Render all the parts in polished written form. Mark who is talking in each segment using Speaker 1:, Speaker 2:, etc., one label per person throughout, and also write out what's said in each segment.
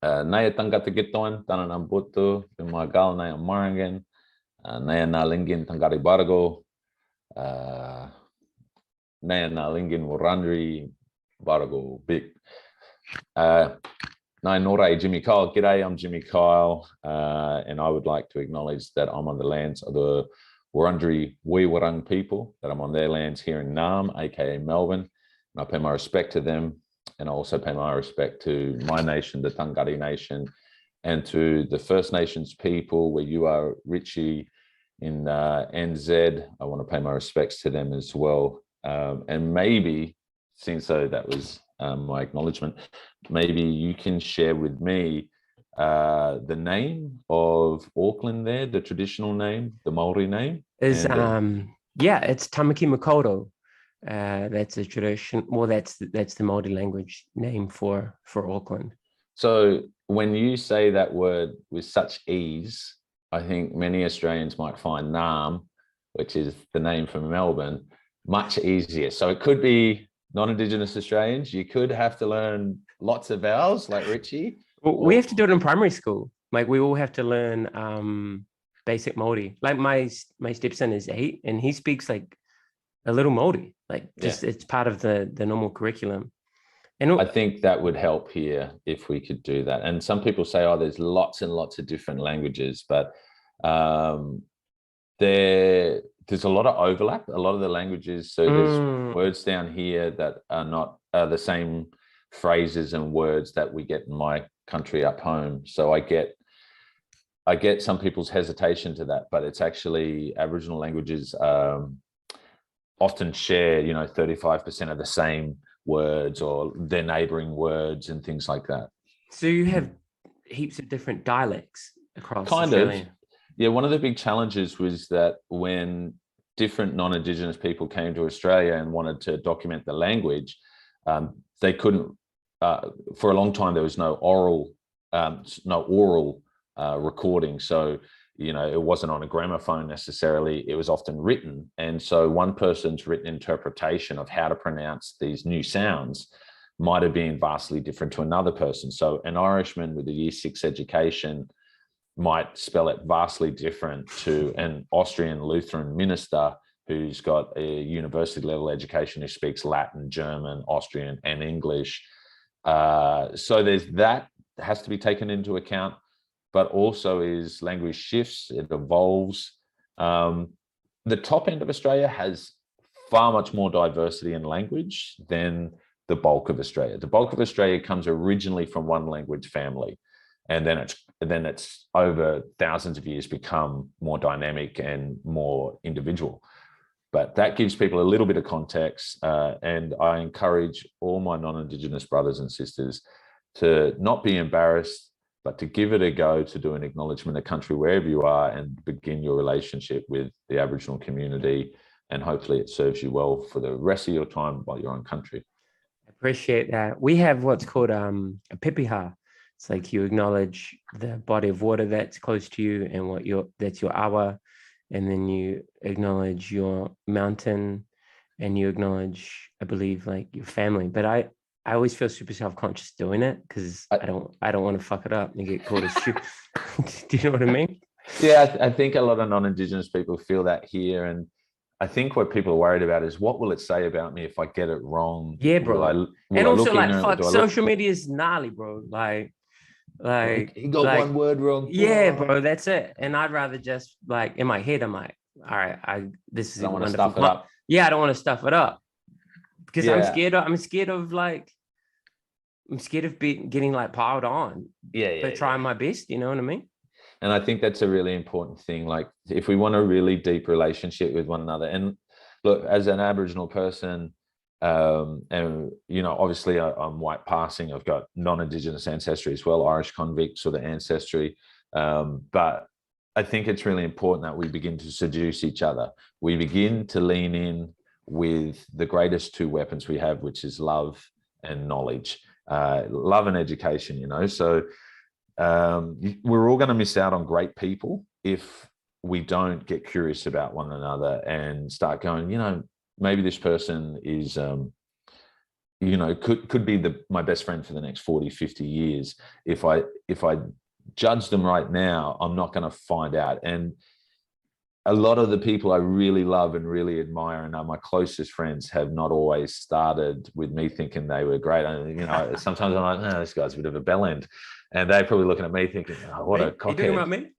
Speaker 1: Naya Thungutti Gitoin, Tananam Butu, Magal, Naya Marangan, Naya Nalingin Thungutti Bargo, Naya Nalingin Wurundjeri Bargo Big. Naya Nore Jimmy Kyle. G'day, I'm Jimmy Kyle, and I would like to acknowledge that I'm on the lands of the Wurundjeri Wurrung people, that I'm on their lands here in Naarm, aka Melbourne, and I pay my respect to them. And I also pay my respect to my nation, the Thungutti Nation, and to the First Nations people where you are, Richie, in NZ. I want to pay my respects to them as well. And maybe, since so that was my acknowledgement, maybe you can share with me the name of Auckland there, the traditional name, the Maori name.
Speaker 2: Is yeah, it's Tamaki Makoto. That's a tradition. Well, that's the Māori language name for Auckland.
Speaker 1: So when you say that word with such ease, I think many Australians might find Naarm, which is the name for Melbourne, much easier. So it could be non-Indigenous Australians. You could have to learn lots of vowels like Richie.
Speaker 2: Well, we have to do it in primary school. Like we all have to learn basic Māori. Like my stepson is 8 and he speaks like a little Māori, like just it's part of the normal curriculum. And
Speaker 1: I think that would help here if we could do that. And some people say, oh, there's lots and lots of different languages, but there's a lot of overlap, a lot of the languages. So there's words down here that are not the same phrases and words that we get in my country up home. So I get some people's hesitation to that, but it's actually Aboriginal languages often share, 35% of the same words or their neighboring words and things like that.
Speaker 2: So you have heaps of different dialects across
Speaker 1: Australia. Of. Yeah, one of the big challenges was that when different non-Indigenous people came to Australia and wanted to document the language, they couldn't, for a long time, there was no oral recording. So it wasn't on a gramophone necessarily, it was often written. And so one person's written interpretation of how to pronounce these new sounds might have been vastly different to another person. So an Irishman with a Year 6 education might spell it vastly different to an Austrian Lutheran minister who's got a university level education, who speaks Latin, German, Austrian, and English. So there's that has to be taken into account. But also is language shifts, it evolves. The top end of Australia has far much more diversity in language than the bulk of Australia. The bulk of Australia comes originally from one language family, and then it's over thousands of years become more dynamic and more individual. But that gives people a little bit of context, and I encourage all my non-Indigenous brothers and sisters to not be embarrassed, but to give it a go, to do an acknowledgement of country wherever you are and begin your relationship with the Aboriginal community. And hopefully it serves you well for the rest of your time while you're on country.
Speaker 2: I appreciate that. We have what's called a pipiha. It's like you acknowledge the body of water that's close to you and that's your awa. And then you acknowledge your mountain and you acknowledge, I believe, like your family. But I always feel super self-conscious doing it because I don't want to fuck it up and get called a shoe. Do you know what I mean?
Speaker 1: Yeah, I think a lot of non-Indigenous people feel that here. And I think what people are worried about is, what will it say about me if I get it wrong?
Speaker 2: Yeah, bro. And also like, fuck, social media is gnarly, bro. Like
Speaker 1: he got one word wrong.
Speaker 2: Yeah, bro, that's it. And I'd rather just like in my head, I'm like, all right, this is
Speaker 1: I don't want to stuff it up.
Speaker 2: Yeah, I don't want to stuff it up. Because I'm scared of getting like piled on. But trying my best, you know what I mean?
Speaker 1: And I think that's a really important thing. Like if we want a really deep relationship with one another, and look, as an Aboriginal person, and obviously I'm white passing, I've got non-Indigenous ancestry as well, Irish convict sort of ancestry. But I think it's really important that we begin to seduce each other. We begin to lean in with the greatest two weapons we have, which is love and knowledge, love and education, So we're all going to miss out on great people if we don't get curious about one another and start going, maybe this person is, could be my best friend for the next 40, 50 years. If if I judge them right now, I'm not going to find out. And a lot of the people I really love and really admire and are my closest friends have not always started with me thinking they were great. And, you know, sometimes I'm like, no, this guy's a bit of a bellend. And they're probably looking at me thinking, oh, what a cockhead.
Speaker 2: You talking about me?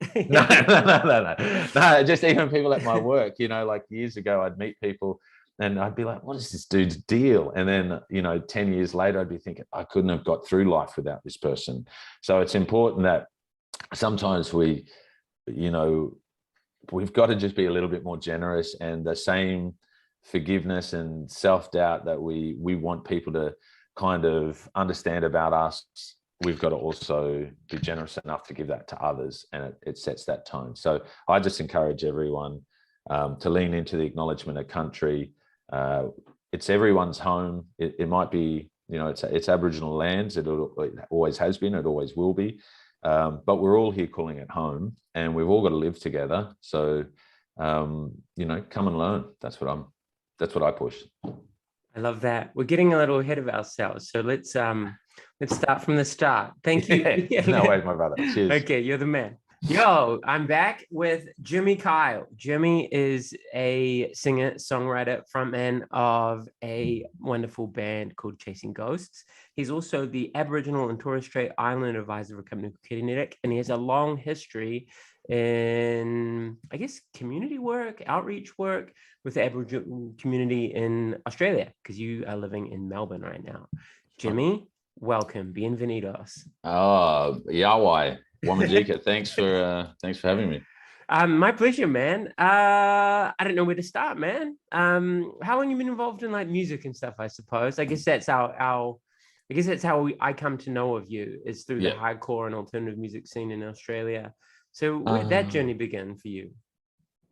Speaker 1: No, just even people at my work, you know, like years ago, I'd meet people and I'd be like, what is this dude's deal? And then, you know, 10 years later, I'd be thinking, I couldn't have got through life without this person. So it's important that sometimes we, you know, we've got to just be a little bit more generous, and the same forgiveness and self-doubt that we want people to kind of understand about us, we've got to also be generous enough to give that to others, and it sets that tone. So I just encourage everyone to lean into the acknowledgement of country. It's everyone's home. It might be, you know, it's Aboriginal lands. It always has been. It always will be. But we're all here calling it home, and we've all got to live together. So, you know, come and learn. That's what I push.
Speaker 2: I love that. We're getting a little ahead of ourselves. So let's start from the start. Thank you.
Speaker 1: Yeah. No worries, my brother. Cheers.
Speaker 2: Okay, you're the man. Yo, I'm back with Jimmy Kyle. Jimmy is a singer, songwriter, frontman of a wonderful band called Chasing Ghosts. He's also the Aboriginal and Torres Strait Islander advisor of a company called Kinetic, and he has a long history in, I guess, community work, outreach work with the Aboriginal community in Australia, because you are living in Melbourne right now. Jimmy, welcome. Bienvenidos.
Speaker 1: Oh, Yawai. Wamajika, thanks for having me.
Speaker 2: My pleasure, man. I don't know where to start, man. How long you been involved in like music and stuff? I suppose. I guess that's how I come to know of you, is through the hardcore and alternative music scene in Australia. So where did that journey begin for you?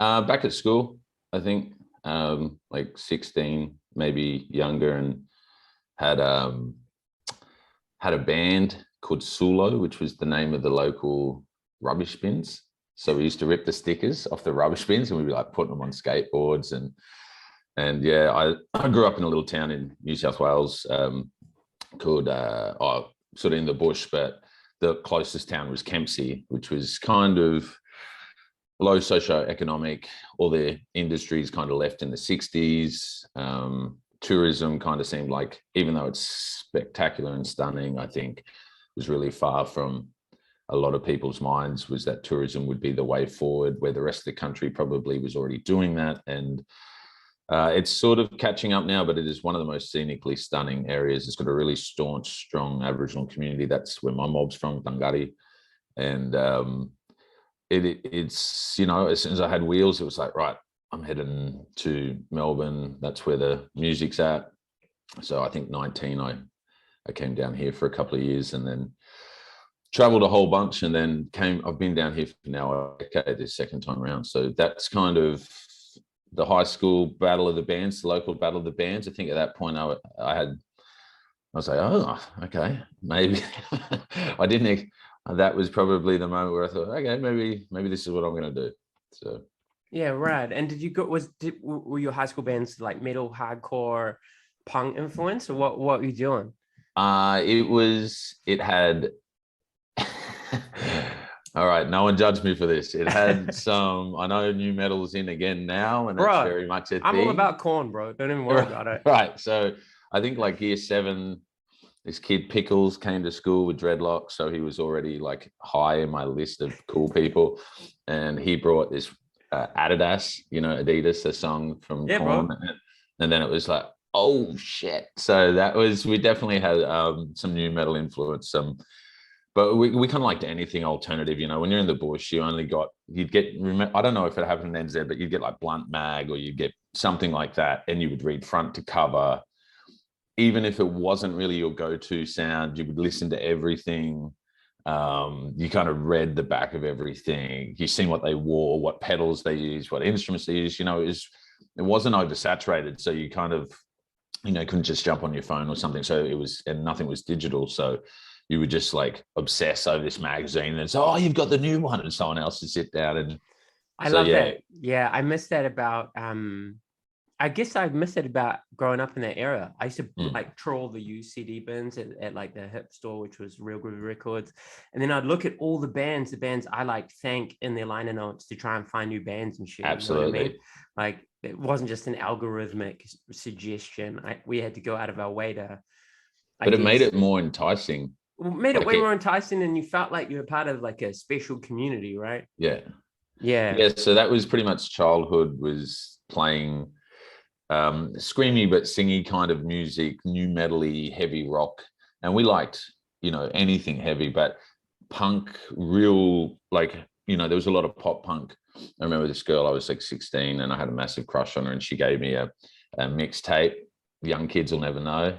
Speaker 1: Back at school, I think, like 16, maybe younger, and had a band called Sulo, which was the name of the local rubbish bins. So we used to rip the stickers off the rubbish bins, and we'd be like putting them on skateboards. And yeah, I grew up in a little town in New South Wales called sort of in the bush, but the closest town was Kempsey, which was kind of low socioeconomic. All the industries kind of left in the 60s. Tourism kind of seemed like, even though it's spectacular and stunning, I think was really far from a lot of people's minds, was that tourism would be the way forward, where the rest of the country probably was already doing that. And it's sort of catching up now, but it is one of the most scenically stunning areas. It's got a really staunch, strong Aboriginal community. That's where my mob's from, Thungutti. And it's, you know, as soon as I had wheels, it was like, right, I'm heading to Melbourne. That's where the music's at. So I think 19, I came down here for a couple of years, and then traveled a whole bunch, and then I've been down here for now a decade, this second time around. So that's kind of the high school battle of the bands, the local battle of the bands. I think at that point I was like, oh, okay, maybe I didn't. That was probably the moment where I thought, okay, maybe this is what I'm going to do. So.
Speaker 2: Yeah, right. And did you go? Were your high school bands like metal, hardcore, punk influence, or what were you doing?
Speaker 1: It had. All right, no one judged me for this. It had some. I know new metal's in again now, and that's very much a thing.
Speaker 2: I'm all about corn, bro. Don't even worry about it.
Speaker 1: Right. So I think like year 7, this kid Pickles came to school with dreadlocks, so he was already like high in my list of cool people, and he brought this Adidas, you know, Adidas, a song from Korn, and then it was like, oh shit. So we definitely had some new metal influence, but we kind of liked anything alternative. You know, when you're in the bush, you'd get, I don't know if it happened in NZ, but you'd get like Blunt Mag, or you'd get something like that, and you would read front to cover. Even if it wasn't really your go-to sound, you would listen to everything. You kind of read the back of everything. You seen what they wore, what pedals they used, what instruments they used. You know, it wasn't oversaturated, so you kind of, you know, couldn't just jump on your phone or something. So and nothing was digital. So you would just like obsess over this magazine and say, oh, you've got the new one, and someone else would sit down and.
Speaker 2: I love that. Yeah, I miss that about I guess I miss it about growing up in that era. I used to
Speaker 1: Mm.
Speaker 2: like trawl the used CD bins at like the hip store, which was Real Groovy Records. And then I'd look at all the bands I like thank in their liner notes to try and find new bands and shit.
Speaker 1: Absolutely.
Speaker 2: You know what I mean? Like it wasn't just an algorithmic suggestion. We had to go out of our way to,
Speaker 1: But it made it more enticing.
Speaker 2: Made it
Speaker 1: Like
Speaker 2: way more enticing, and you felt like you were part of like a special community, right?
Speaker 1: Yeah.
Speaker 2: Yeah.
Speaker 1: So that was pretty much childhood, was playing screamy but singy kind of music, new metal-y, heavy rock. And we liked, anything heavy, but punk, real, like, there was a lot of pop punk. I remember this girl, I was like 16 and I had a massive crush on her, and she gave me a mixtape. Young kids will never know.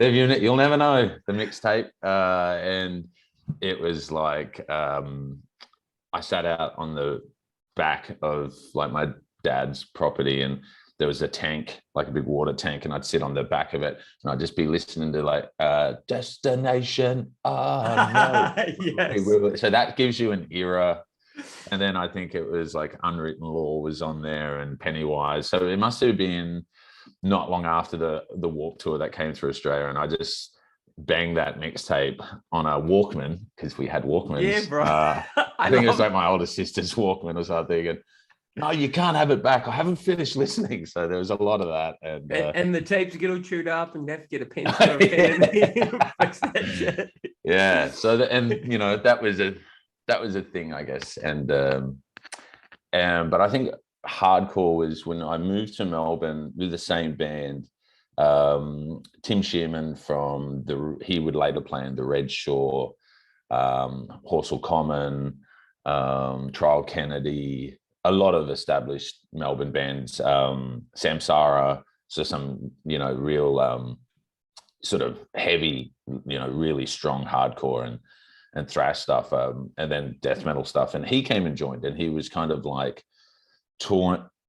Speaker 1: You'll never know the mixtape. And it was like, I sat out on the back of like my dad's property, and there was a tank, like a big water tank, and I'd sit on the back of it and I'd just be listening to like Destination. Oh no.
Speaker 2: Yes.
Speaker 1: So that gives you an era. And then I think it was like Unwritten Law was on there, and Pennywise. So it must have been not long after the Warped Tour that came through Australia, and I just banged that mixtape on a Walkman, because we had Walkmans.
Speaker 2: Yeah, bro.
Speaker 1: I think it was like my older sister's Walkman or something. And no, you can't have it back. I haven't finished listening. So there was a lot of that.
Speaker 2: And the tapes get all chewed up, and you have to get a pen for a pen and fix that shit.
Speaker 1: Yeah. So that was a thing, I guess. But I think hardcore was when I moved to Melbourne with the same band. Tim Shearman he would later play in the Red Shore, Horsell Common, Trial Kennedy, a lot of established Melbourne bands, Samsara, so some, real sort of heavy, really strong hardcore and thrash stuff, and then death metal stuff. And he came and joined, and he was kind of like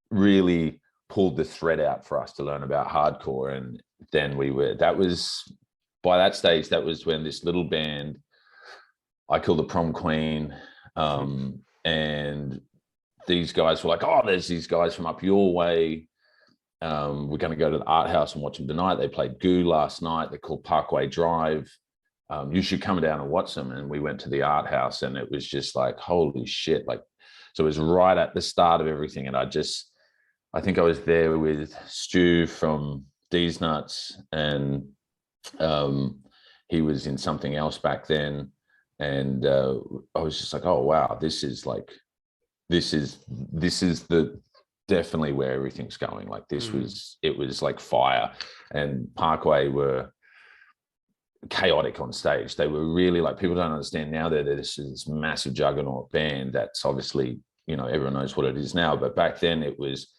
Speaker 1: really pulled the thread out for us to learn about hardcore. And then by that stage, that was when this little band I called the Prom Queen, and these guys were like, oh, there's these guys from up your way. We're going to go to the art house and watch them tonight. They played Goo last night. They're called Parkway Drive. You should come down and watch them. And we went to the art house, and it was just like, holy shit. Like, so it was right at the start of everything. And I think I was there with Stu from D's Nuts, and he was in something else back then. And I was just like, oh, wow, this is definitely where everything's going. Like it was like fire. And Parkway were chaotic on stage. They were really like, people don't understand now that this is this massive juggernaut band that's obviously, everyone knows what it is now. But back then it was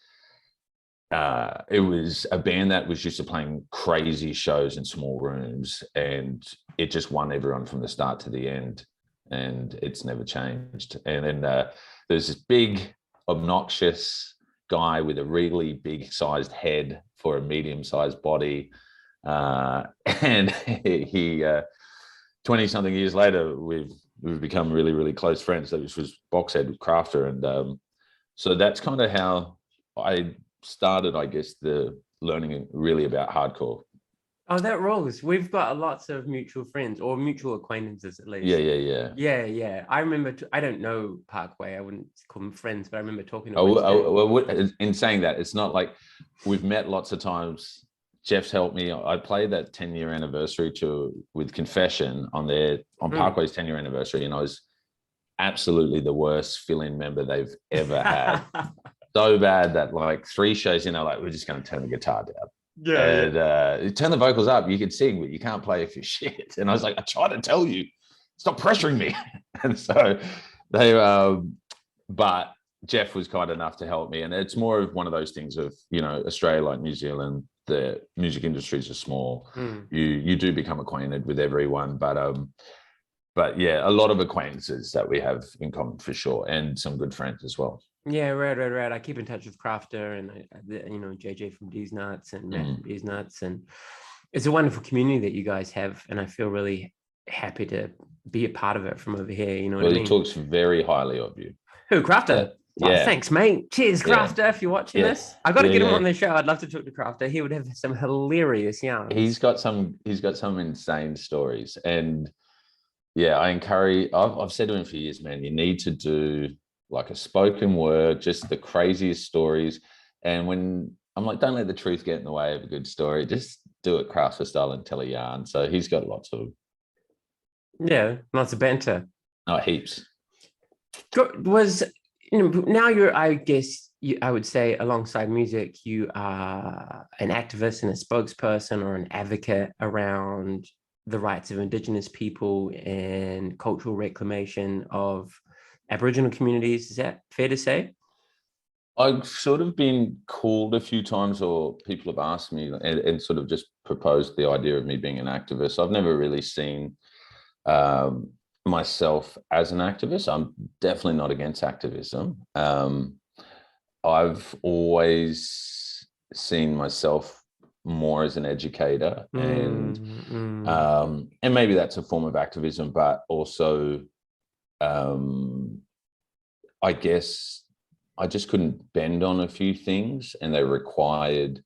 Speaker 1: a band that was used to playing crazy shows in small rooms, and it just won everyone from the start to the end, and it's never changed. And then there's this big, obnoxious guy with a really big sized head for a medium-sized body, and he 20 something years later, we've become really, really close friends. This was Boxhead with Crafter, and so that's kind of how I started, I guess, the learning really about hardcore.
Speaker 2: Oh, that rules. We've got lots of mutual friends, or mutual acquaintances at least.
Speaker 1: Yeah.
Speaker 2: I remember, I don't know Parkway, I wouldn't call them friends, but I remember talking to
Speaker 1: well, in saying that, it's not like we've met lots of times. Jeff's helped me. I played that 10-year anniversary tour with Confession on Parkway's 10-year anniversary, and I was absolutely the worst fill-in member they've ever had. So bad that like 3 shows in, like, we're just going to turn the guitar down. Turn the vocals up. You can sing, but you can't play if you're shit. And I was like, I try to tell you, stop pressuring me. And so they, but Jeff was kind enough to help me. And it's more of one of those things of, Australia, like New Zealand, the music industries are small. You do become acquainted with everyone, but yeah, a lot of acquaintances that we have in common for sure, and some good friends as well.
Speaker 2: Yeah, right. I keep in touch with Crafter and JJ from D's Nuts and Matt from D's Nuts, and it's a wonderful community that you guys have, and I feel really happy to be a part of it from over here. You know what I mean?
Speaker 1: He talks very highly of you.
Speaker 2: Who, Crafter? Oh,
Speaker 1: Yeah,
Speaker 2: thanks, mate. Cheers,
Speaker 1: yeah,
Speaker 2: Crafter, if you're watching
Speaker 1: yeah,
Speaker 2: this. I got to
Speaker 1: yeah,
Speaker 2: get him
Speaker 1: yeah.
Speaker 2: on the show. I'd love to talk to Crafter. He would have some hilarious yarns.
Speaker 1: He's got some insane stories. And yeah, I've said to him for years, man, you need to do like a spoken word, just the craziest stories. And when I'm like, don't let the truth get in the way of a good story, just do it crafter style and tell a yarn. So he's got lots of
Speaker 2: Yeah, lots of banter.
Speaker 1: heaps.
Speaker 2: Was, now you're, I guess, I would say alongside music, you are an activist and a spokesperson or an advocate around the rights of Indigenous people and cultural reclamation of Aboriginal communities. Is that fair to say?
Speaker 1: I've sort of been called a few times, or people have asked me and sort of just proposed the idea of me being an activist. I've never really seen myself as an activist. I'm definitely not against activism. I've always seen myself more as an educator, and maybe that's a form of activism, but also I guess I just couldn't bend on a few things, and they required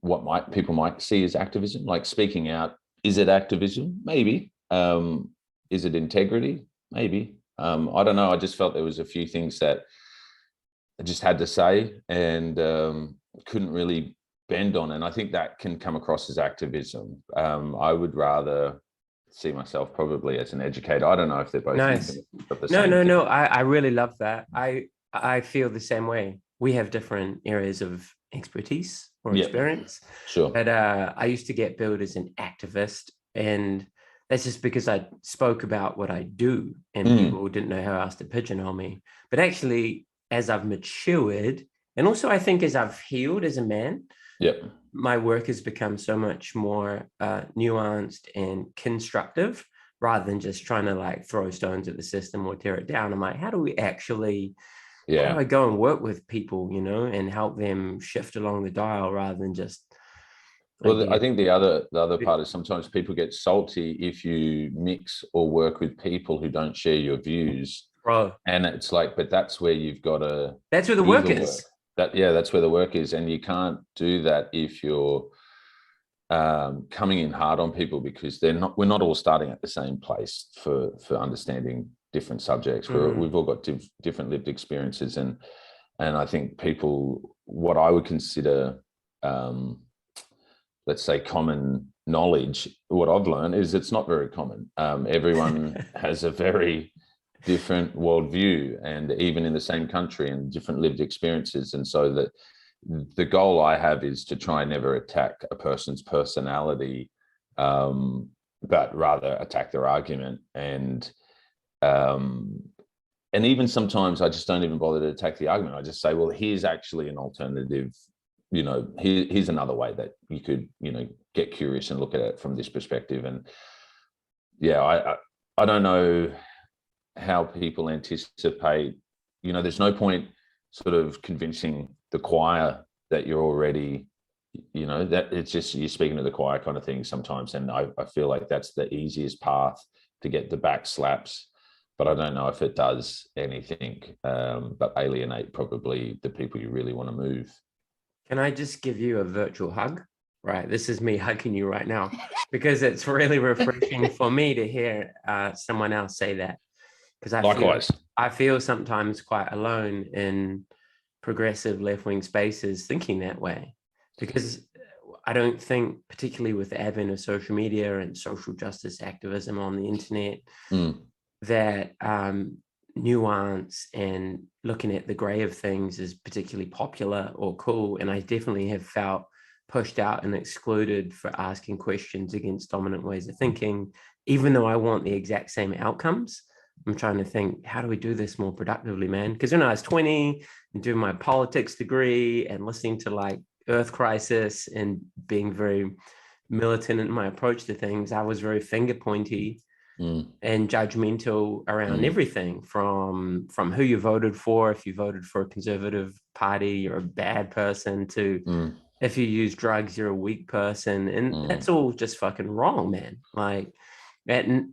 Speaker 1: what people might see as activism. Like speaking out, is it activism? Maybe. Is it integrity? Maybe. I don't know. I just felt there was a few things that I just had to say, and couldn't really bend on. And I think that can come across as activism. I would rather see myself probably as an educator. I don't know if they're both
Speaker 2: Nice.
Speaker 1: the
Speaker 2: No,
Speaker 1: same
Speaker 2: no,
Speaker 1: thing.
Speaker 2: no. I really love that. I feel the same way. We have different areas of expertise or
Speaker 1: Yeah,
Speaker 2: experience.
Speaker 1: sure.
Speaker 2: But I used to get billed as an activist, and that's just because I spoke about what I do, and people didn't know how else to pigeonhole me. But actually, as I've matured, and also I think as I've healed as a man,
Speaker 1: Yeah.
Speaker 2: my work has become so much more nuanced and constructive, rather than just trying to like throw stones at the system or tear it down. I'm like, how do I go and work with people, and help them shift along the dial rather than just,
Speaker 1: Well, I think the other part is sometimes people get salty if you mix or work with people who don't share your views.
Speaker 2: bro,
Speaker 1: And it's like, but that's where you've got to
Speaker 2: that's where the
Speaker 1: do
Speaker 2: work
Speaker 1: the work.
Speaker 2: is.
Speaker 1: That's where the work is. And you can't do that if you're coming in hard on people, because we're not all starting at the same place for understanding different subjects. We've all got different lived experiences. And I think people, what I would consider, let's say, common knowledge, what I've learned is it's not very common. Everyone has a very different worldview, and even in the same country, and different lived experiences. And so that the goal I have is to try and never attack a person's personality, but rather attack their argument. And even sometimes I just don't even bother to attack the argument. I just say, well, here's actually an alternative. Here's another way that you could, get curious and look at it from this perspective. And yeah, I don't know how people anticipate, there's no point sort of convincing the choir that you're already, that it's just you're speaking to the choir kind of thing sometimes. And I feel like that's the easiest path to get the back slaps, but I don't know if it does anything but alienate probably the people you really want to move.
Speaker 2: Can I just give you a virtual hug? Right, this is me hugging you right now, because it's really refreshing for me to hear someone else say that. Because I feel sometimes quite alone in progressive left-wing spaces thinking that way, because I don't think, particularly with the advent of social media and social justice activism on the internet, that nuance and looking at the gray of things is particularly popular or cool. And I definitely have felt pushed out and excluded for asking questions against dominant ways of thinking, even though I want the exact same outcomes. I'm trying to think, how do we do this more productively, man? Because when I was 20 and doing my politics degree and listening to like Earth Crisis and being very militant in my approach to things, I was very finger pointy and judgmental around everything, from who you voted for. If you voted for a conservative party, you're a bad person, to if you use drugs, you're a weak person. And that's all just fucking wrong, man. Like,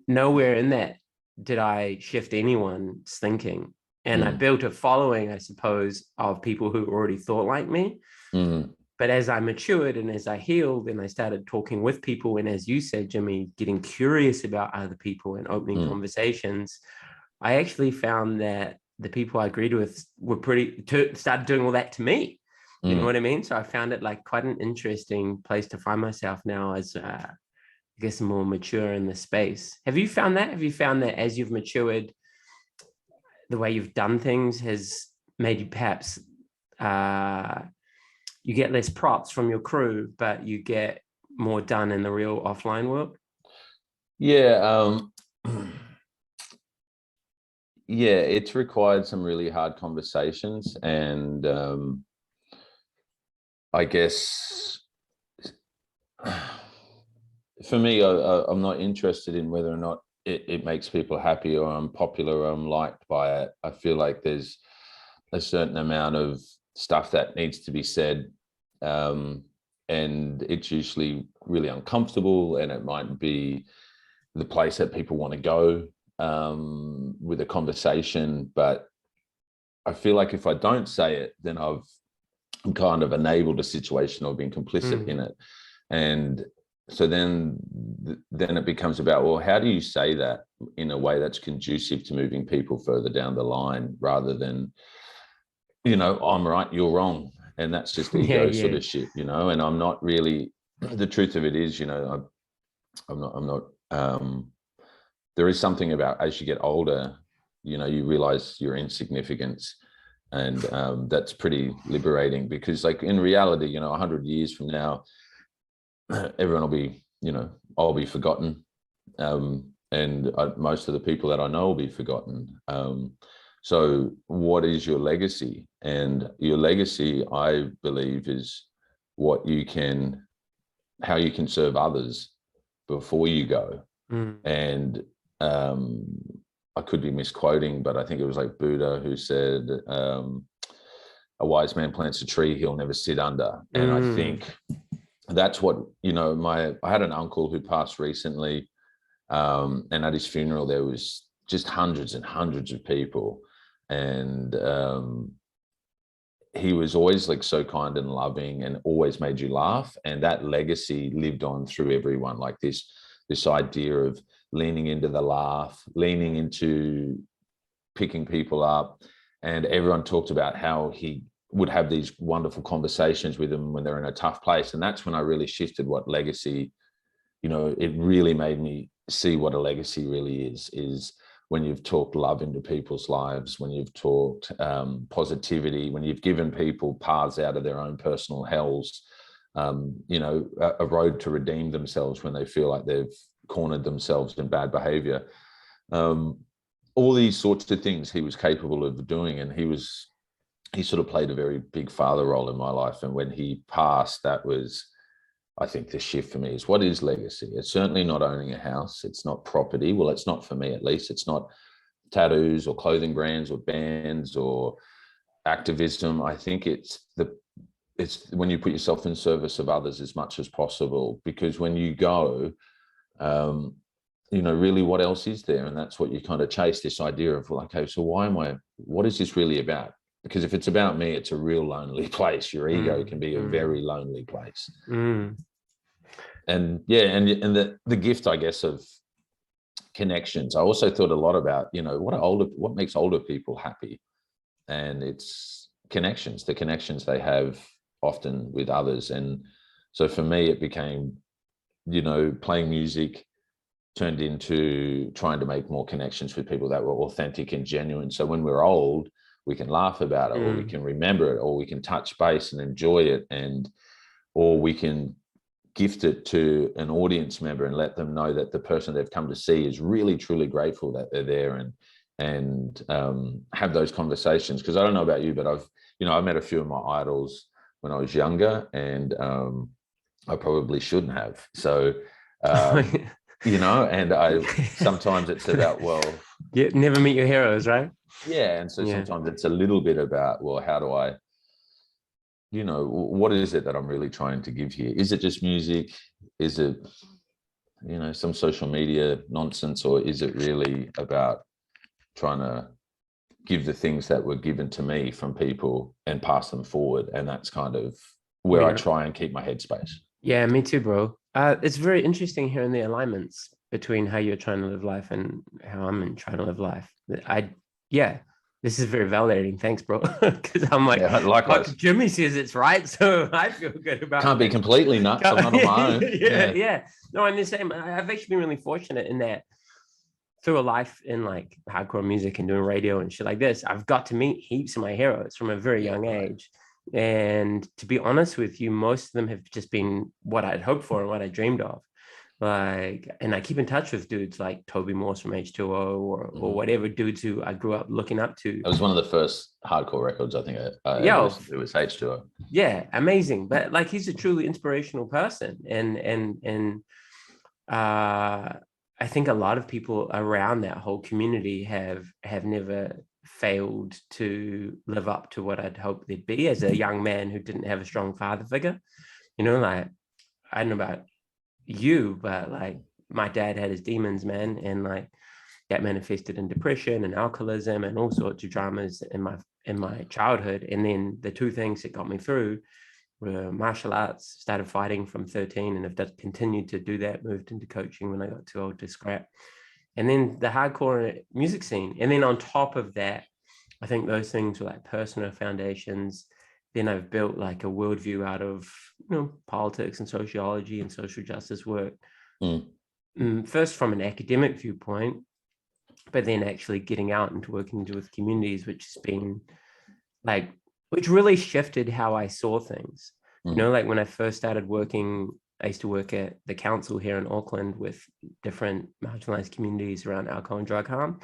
Speaker 2: nowhere in that did I shift anyone's thinking. And I built a following, I suppose, of people who already thought like me. But as I matured and as I healed and I started talking with people, and as you said, Jimmy, getting curious about other people and opening conversations, I actually found that the people I agreed with were started doing all that to me. You know what I mean? So I found it like quite an interesting place to find myself now as, I guess, more mature in the space. Have you found that? Have you found that as you've matured, the way you've done things has made you perhaps, you get less props from your crew, but you get more done in the real offline world?
Speaker 1: Yeah. Yeah, it's required some really hard conversations. And I guess for me, I'm not interested in whether or not it makes people happy or I'm popular or I'm liked by it. I feel like there's a certain amount of stuff that needs to be said, and it's usually really uncomfortable, and it might be the place that people want to go with a conversation. But I feel like if I don't say it, then I'm kind of enabled a situation or been complicit in it. And so then it becomes about, well, how do you say that in a way that's conducive to moving people further down the line, rather than, I'm right, you're wrong. And that's just ego sort of shit, and I'm not really, the truth of it is, I'm not, there is something about, as you get older, you realize your insignificance. And that's pretty liberating, because like in reality, 100 years from now, everyone will be, I'll be forgotten. And most of the people that I know will be forgotten. So what is your legacy? And your legacy, I believe, is how you can serve others before you go. And I could be misquoting, but I think it was like Buddha who said, a wise man plants a tree he'll never sit under. And I think that's what, I had an uncle who passed recently, and at his funeral, there was just hundreds and hundreds of people. And he was always like so kind and loving and always made you laugh. And that legacy lived on through everyone, like this idea of leaning into the laugh, leaning into picking people up. And everyone talked about how he would have these wonderful conversations with them when they're in a tough place. And that's when I really shifted what legacy, it really made me see what a legacy really is when you've talked love into people's lives, when you've talked positivity, when you've given people paths out of their own personal hells, a road to redeem themselves when they feel like they've cornered themselves in bad behavior. All these sorts of things he was capable of doing. And he sort of played a very big father role in my life. And when he passed, that was, I think, the shift for me is, what is legacy? It's certainly not owning a house. It's not property. Well, it's not for me, at least. It's not tattoos or clothing brands or bands or activism. I think it's when you put yourself in service of others as much as possible, because when you go, really what else is there? And that's what you kind of chase, this idea of, well, okay, so what is this really about? Because if it's about me, it's a real lonely place. Your ego can be a very lonely place. And the gift, I guess, of connections. I also thought a lot about, what makes older people happy, and it's connections, the connections they have often with others. And so for me, it became, playing music turned into trying to make more connections with people that were authentic and genuine. So when we're old, we can laugh about it, or we can remember it, or we can touch base and enjoy it, or we can gift it to an audience member and let them know that the person they've come to see is really truly grateful that they're there, and have those conversations. Because I don't know about you, but I met a few of my idols when I was younger, and I probably shouldn't have. So and sometimes it's about, well,
Speaker 2: you never meet your heroes, right?
Speaker 1: Yeah. And so sometimes it's a little bit about, well, how do I, what is it that I'm really trying to give here? Is it just music? Is it, some social media nonsense? Or is it really about trying to give the things that were given to me from people and pass them forward. And that's kind of where I try and keep my headspace.
Speaker 2: Yeah, me too, bro. It's very interesting hearing the alignments between how you're trying to live life and how I'm trying to live life. This is very validating. Thanks, bro. Because I'm like,
Speaker 1: yeah, likewise.
Speaker 2: Jimmy says it's right, so I feel good about it.
Speaker 1: Can't be completely nuts. I'm not on my own.
Speaker 2: Yeah. No, I'm the same. I've actually been really fortunate in that through a life in like hardcore music and doing radio and shit like this, I've got to meet heaps of my heroes from a very young age. And to be honest with you, most of them have just been what I'd hoped for and what I dreamed of. Like, and I keep in touch with dudes like Toby Morse from H2O or whatever dudes who I grew up looking up to.
Speaker 1: It was one of the first hardcore records I think I ever listened to. It was H2O.
Speaker 2: Yeah, amazing. But like, he's a truly inspirational person, and I think a lot of people around that whole community have never failed to live up to what I'd hoped they'd be as a young man who didn't have a strong father figure. You know, like, I don't know about you, but like my dad had his demons, man, and like that manifested in depression and alcoholism and all sorts of dramas in my childhood. And then the two things that got me through were martial arts. Started fighting from 13 and have continued to do that. Moved into coaching when I got too old to scrap. And then the hardcore music scene. And then on top of that, I think those things were like personal foundations. Then I've built like a worldview out of, you know, politics and sociology and social justice work. First from an academic viewpoint, but then actually getting out and working with communities, which has been like, which really shifted how I saw things. You know, like when I first started working, I used to work at the council here in Auckland with different marginalized communities around alcohol and drug harm.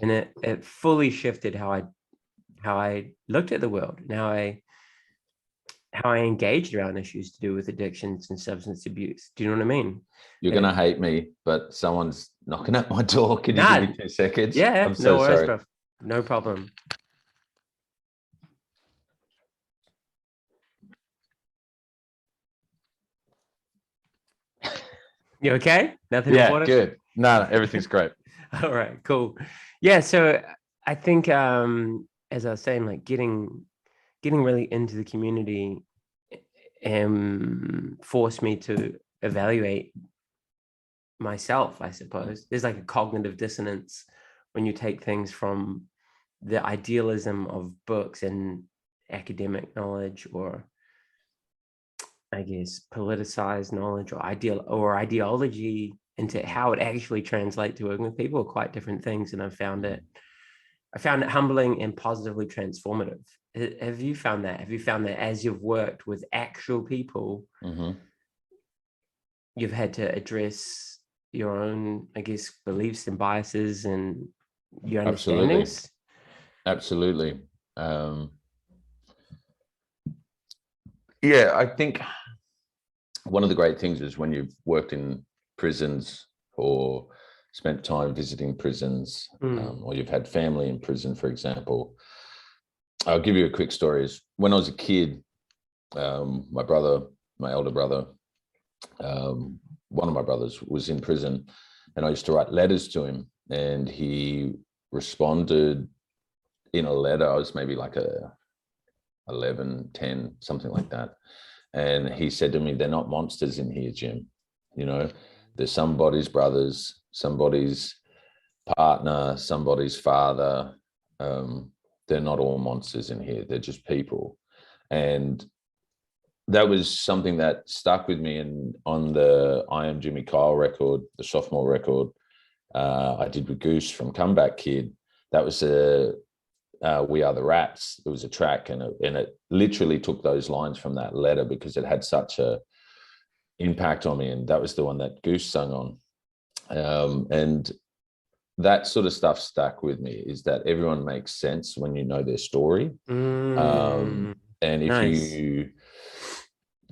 Speaker 2: And it fully shifted how I looked at the world and how I engaged around issues to do with addictions and substance abuse. Do you know what I mean?
Speaker 1: You're going to hate me, but someone's knocking at my door. Can you give me 2 seconds?
Speaker 2: Yeah,
Speaker 1: I'm so sorry. Bro.
Speaker 2: No problem. You okay? Nothing important?
Speaker 1: Good. No, everything's great.
Speaker 2: All right, cool. Yeah, so I think as I was saying, like getting really into the community forced me to evaluate myself, I suppose. There's like a cognitive dissonance when you take things from the idealism of books and academic knowledge, or I guess politicized knowledge or ideology, into how it actually translates to working with people are quite different things. And I found it humbling and positively transformative. Have you found that? Have you found that as you've worked with actual people, you've had to address your own, I guess, beliefs and biases and your understandings?
Speaker 1: Absolutely. Yeah, I think one of the great things is when you've worked in prisons or spent time visiting prisons, or you've had family in prison, for example. I'll give you a quick story. When I was a kid, my elder brother, one of my brothers was in prison, and I used to write letters to him, and he responded in a letter. I was maybe like 11, 10, something like that. And he said to me, "They're not monsters in here, Jim. You know, they're somebody's brothers, somebody's partner, somebody's father. They're not all monsters in here. They're just people." And that was something that stuck with me. And on the I Am Jimmy Kyle record, the sophomore record, I did with Goose from Comeback Kid. That was We Are the Rats. It was a track, and it literally took those lines from that letter because it had such a impact on me. And that was the one that Goose sung on. And that sort of stuff stuck with me, is that everyone makes sense when you know their story. And if you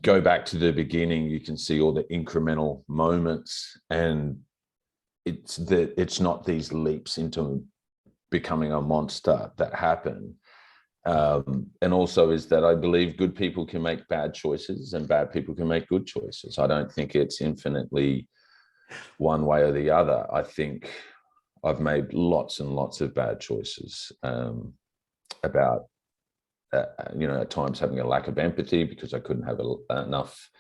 Speaker 1: go back to the beginning, you can see all the incremental moments, and it's not these leaps into becoming a monster that happen. And also is that I believe good people can make bad choices and bad people can make good choices. I don't think it's infinitely one way or the other. I think I've made lots and lots of bad choices about, at times having a lack of empathy because I couldn't have enough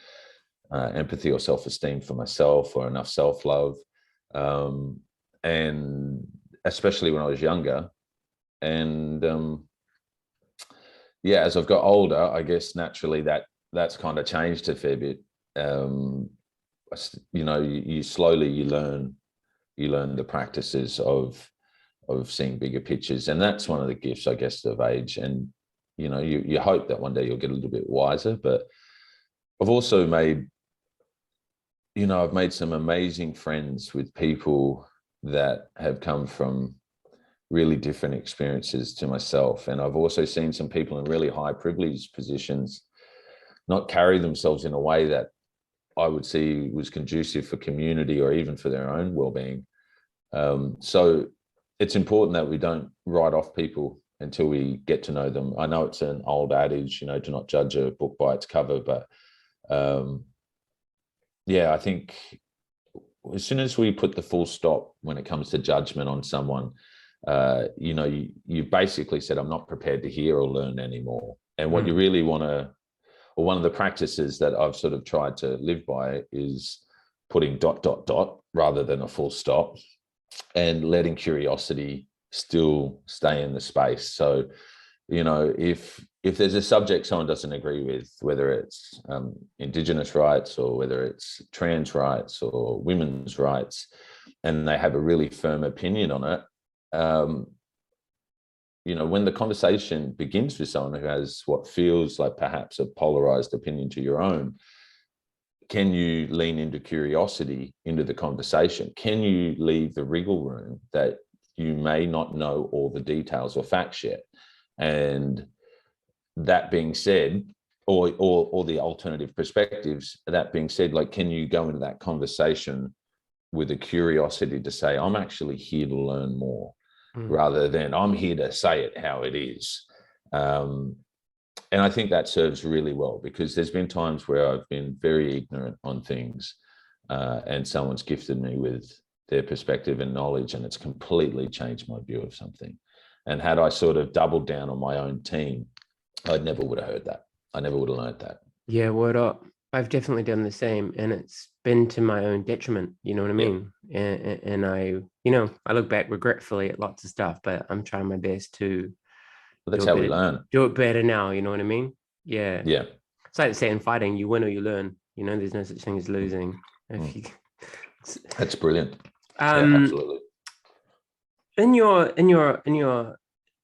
Speaker 1: empathy or self-esteem for myself, or enough self-love. And especially when I was younger. And as I've got older, I guess naturally that's kind of changed a fair bit. You slowly learn the practices of seeing bigger pictures, and that's one of the gifts, I guess, of age. And you hope that one day you'll get a little bit wiser. But I've also made some amazing friends with people that have come from really different experiences to myself. And I've also seen some people in really high privileged positions not carry themselves in a way that I would see was conducive for community or even for their own well-being. So it's important that we don't write off people until we get to know them. I know it's an old adage, do not judge a book by its cover, but I think as soon as we put the full stop when it comes to judgment on someone, you basically said, I'm not prepared to hear or learn anymore. And what you really want to, or one of the practices that I've sort of tried to live by, is putting ... rather than a full stop, and letting curiosity still stay in the space. So, if there's a subject someone doesn't agree with, whether it's Indigenous rights or whether it's trans rights or women's rights, and they have a really firm opinion on it, when the conversation begins with someone who has what feels like perhaps a polarized opinion to your own, can you lean into curiosity into the conversation? Can you leave the wriggle room that you may not know all the details or facts yet? And that being said, or the alternative perspectives, that being said, like, can you go into that conversation with a curiosity to say, I'm actually here to learn more, rather than I'm here to say it how it is. And I think that serves really well, because there's been times where I've been very ignorant on things, and someone's gifted me with their perspective and knowledge, and it's completely changed my view of something. And had I sort of doubled down on my own team, I never would have heard that. I never would have learned that.
Speaker 2: Yeah, word up. I've definitely done the same, and it's been to my own detriment. You know what I mean? And I look back regretfully at lots of stuff, but I'm trying my best to.
Speaker 1: Well, that's how we learn.
Speaker 2: Do it better now. You know what I mean? Yeah.
Speaker 1: Yeah.
Speaker 2: It's like saying fighting, you win or you learn. There's no such thing as losing.
Speaker 1: That's brilliant. Absolutely.
Speaker 2: In your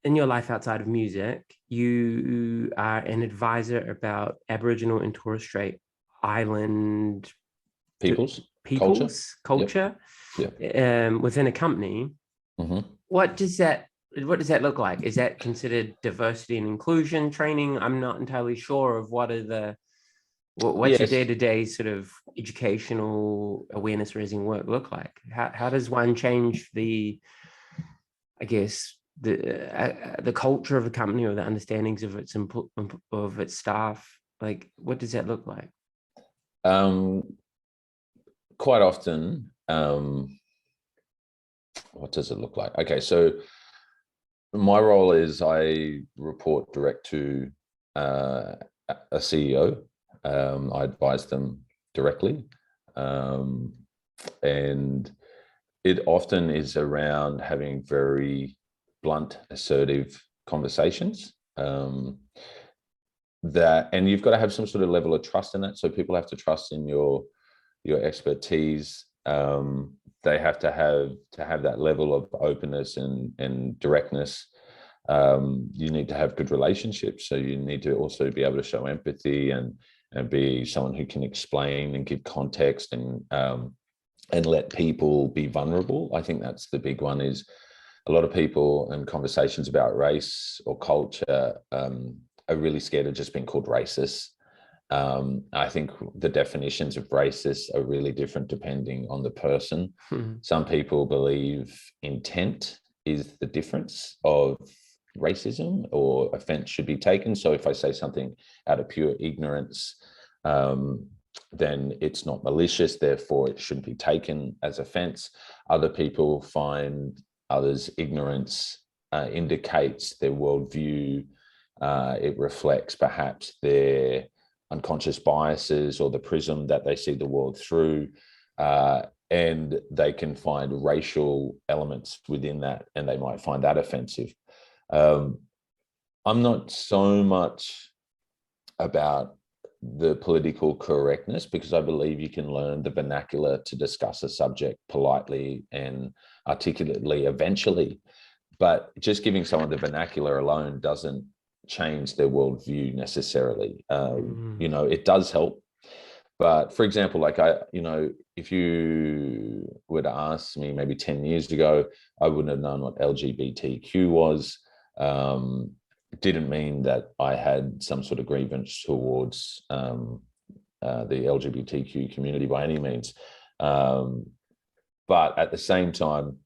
Speaker 2: life outside of music, you are an advisor about Aboriginal and Torres Strait Island
Speaker 1: people's
Speaker 2: culture. Within a company. What does that look like? Is that considered diversity and inclusion training? I'm not entirely sure of what's your day-to-day sort of educational awareness raising work look like? How does one change the culture of a company, or the understandings of its staff? Like, what does that look like?
Speaker 1: Quite often, what does it look like? Okay, so my role is I report direct to a CEO. I advise them directly, and it often is around having very blunt, assertive conversations. And you've got to have some sort of level of trust in that. So people have to trust in your expertise. They have to have that level of openness and directness. You need to have good relationships. So you need to also be able to show empathy and be someone who can explain and give context and let people be vulnerable. I think that's the big one. Is a lot of people and conversations about race or culture are really scared of just being called racist. I think the definitions of racist are really different depending on the person. Some people believe intent is the difference of racism, or offense should be taken. So if I say something out of pure ignorance, then it's not malicious, therefore it shouldn't be taken as offense. Other people find others' ignorance indicates their worldview. It reflects perhaps their unconscious biases or the prism that they see the world through. And they can find racial elements within that, and they might find that offensive. I'm not so much about the political correctness, because I believe you can learn the vernacular to discuss a subject politely and articulately eventually. But just giving someone the vernacular alone doesn't change their worldview necessarily. You know, it does help. But for example, like if you were to ask me maybe 10 years ago, I wouldn't have known what LGBTQ was. Didn't mean that I had some sort of grievance towards the LGBTQ community by any means. But at the same time,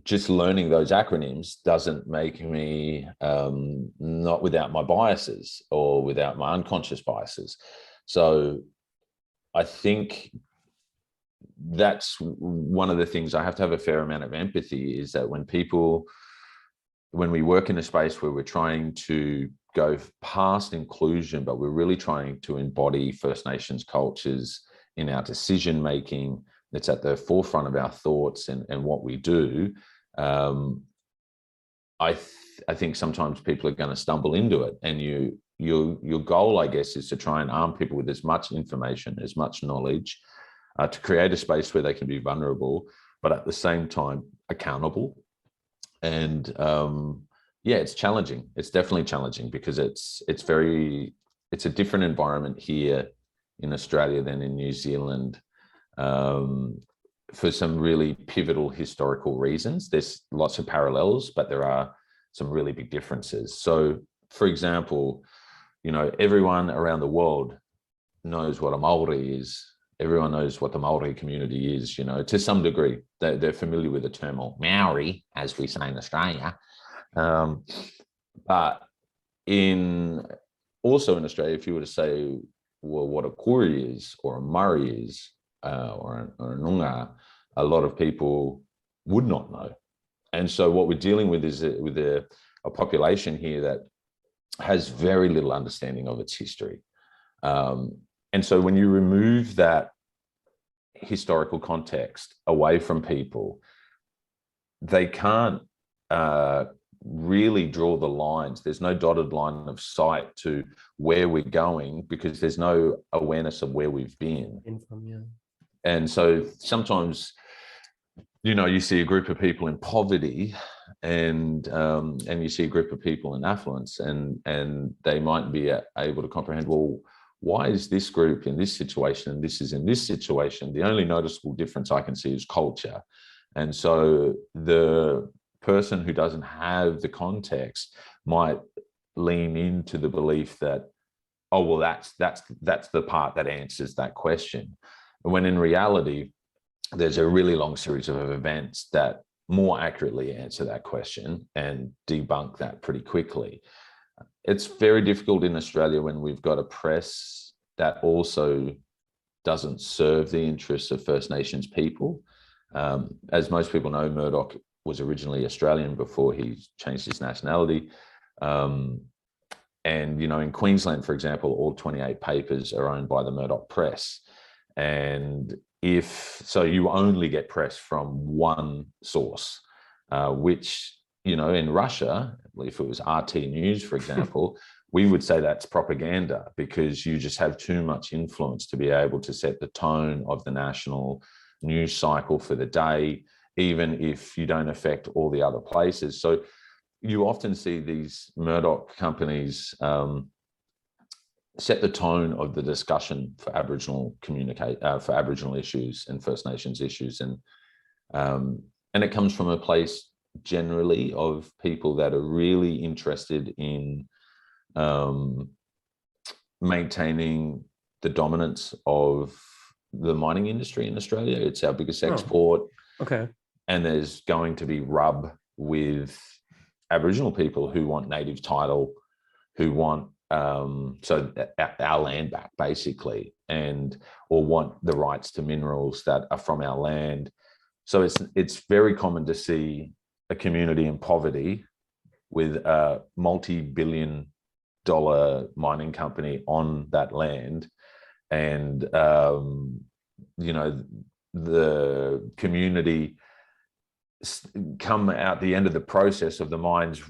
Speaker 1: just learning those acronyms doesn't make me not without my biases or without my unconscious biases. So I think that's one of the things I have to have a fair amount of empathy, is that when we work in a space where we're trying to go past inclusion, but we're really trying to embody First Nations cultures in our decision making, it's at the forefront of our thoughts and what we do. I think sometimes people are going to stumble into it, and your goal, I guess, is to try and arm people with as much information, as much knowledge, to create a space where they can be vulnerable, but at the same time accountable. And yeah, it's challenging. It's definitely challenging, because it's a different environment here in Australia than in New Zealand, for some really pivotal historical reasons. There's lots of parallels, but there are some really big differences. So, for example, everyone around the world knows what a Maori is. Everyone knows what the Maori community is, to some degree. They're familiar with the term Maori, as we say in Australia. But also in Australia, if you were to say, well, what a Koori is, or a Murray is, or a Noongar, a lot of people would not know. And so what we're dealing with is with a population here that has very little understanding of its history. And so when you remove that historical context away from people, they can't really draw the lines. There's no dotted line of sight to where we're going, because there's no awareness of where we've been. And so sometimes, you see a group of people in poverty, and you see a group of people in affluence, and they might be able to comprehend, well, why is this group in this situation and this is in this situation? The only noticeable difference I can see is culture. And so the person who doesn't have the context might lean into the belief that, oh, well, that's the part that answers that question. When in reality, there's a really long series of events that more accurately answer that question and debunk that pretty quickly. It's very difficult in Australia when we've got a press that also doesn't serve the interests of First Nations people. As most people know, Murdoch was originally Australian before he changed his nationality. And, in Queensland, for example, all 28 papers are owned by the Murdoch Press. And so you only get press from one source, which, in Russia, if it was RT News, for example, we would say that's propaganda, because you just have too much influence to be able to set the tone of the national news cycle for the day, even if you don't affect all the other places. So you often see these Murdoch companies set the tone of the discussion for Aboriginal for Aboriginal issues and First Nations issues, and it comes from a place generally of people that are really interested in maintaining the dominance of the mining industry in Australia. It's our biggest export.
Speaker 2: Okay.
Speaker 1: And there's going to be rub with Aboriginal people who want native title, who want our land back, basically, or want the rights to minerals that are from our land. So it's very common to see a community in poverty with a multi-billion-dollar mining company on that land, and the community come out the end of the process of the mines,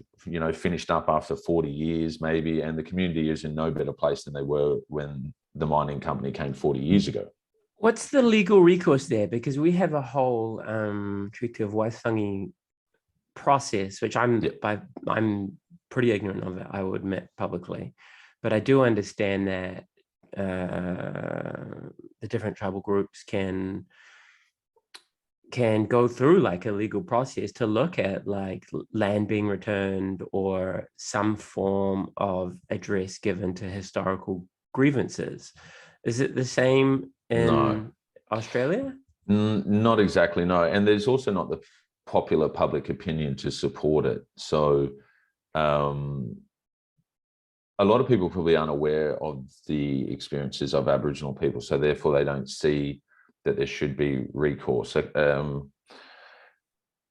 Speaker 1: finished up after 40 years maybe, and the community is in no better place than they were when the mining company came 40 years ago.
Speaker 2: What's the legal recourse there? Because we have a whole Treaty of Waitangi process, which I'm pretty ignorant of it, I will admit publicly, but I do understand that the different tribal groups can go through like a legal process to look at like land being returned or some form of address given to historical grievances. Is it the same in Australia?
Speaker 1: Not exactly, no. And there's also not the popular public opinion to support it. So a lot of people probably aren't aware of the experiences of Aboriginal people, so therefore they don't see that there should be recourse.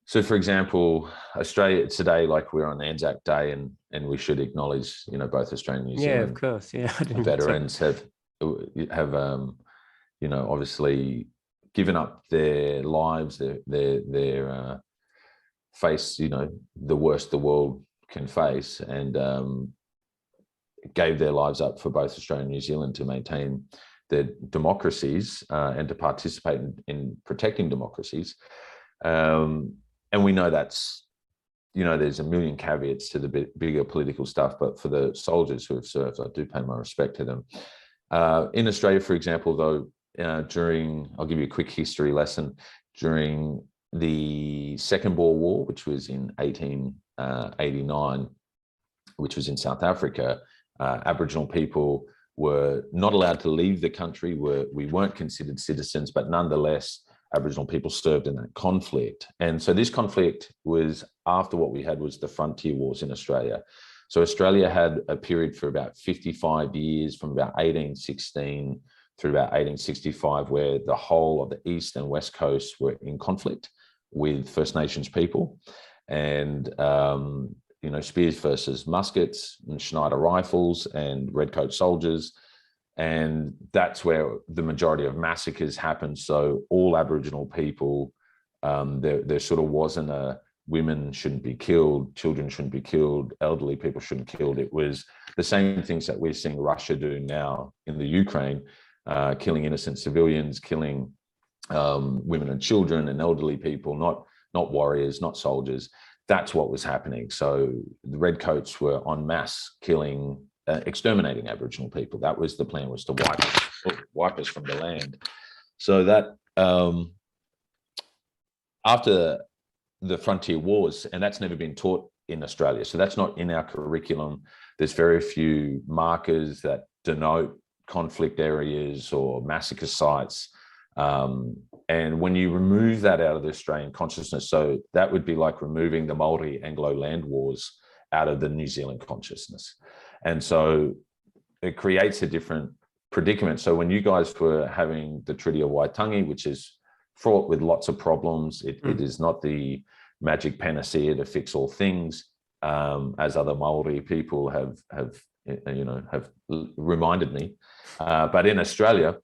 Speaker 1: So for example, Australia today, like we're on Anzac Day, and we should acknowledge, both Australian and New Zealand.
Speaker 2: Yeah, of course. Yeah,
Speaker 1: veterans have obviously given up their lives, their face, the worst the world can face, and gave their lives up for both Australia and New Zealand to maintain their democracies and to participate in protecting democracies. And we know that's, there's a million caveats to the bigger political stuff, but for the soldiers who have served, I do pay my respect to them. In Australia, for example, though, I'll give you a quick history lesson. During the Second Boer War, which was in 1889, which was in South Africa, Aboriginal people were not allowed to leave the country. We weren't considered citizens, but nonetheless, Aboriginal people served in that conflict. And so this conflict was after what we had was the frontier wars in Australia. So Australia had a period for about 55 years, from about 1816 through about 1865, where the whole of the East and West Coast were in conflict with First Nations people. And spears versus muskets and Schneider rifles and redcoat soldiers. And that's where the majority of massacres happened. So all Aboriginal people, there sort of wasn't a women shouldn't be killed, children shouldn't be killed, elderly people shouldn't be killed. It was the same things that we're seeing Russia do now in the Ukraine, killing innocent civilians, killing women and children and elderly people, not warriors, not soldiers. That's what was happening. So the redcoats were en masse killing, exterminating Aboriginal people. That was the plan, was to wipe us from the land. So that after the frontier wars, and that's never been taught in Australia. So that's not in our curriculum. There's very few markers that denote conflict areas or massacre sites. And when you remove that out of the Australian consciousness, so that would be like removing the Māori Anglo land wars out of the New Zealand consciousness. And so it creates a different predicament. So when you guys were having the Treaty of Waitangi, which is fraught with lots of problems, it is not the magic panacea to fix all things, as other Māori people have reminded me. But in Australia,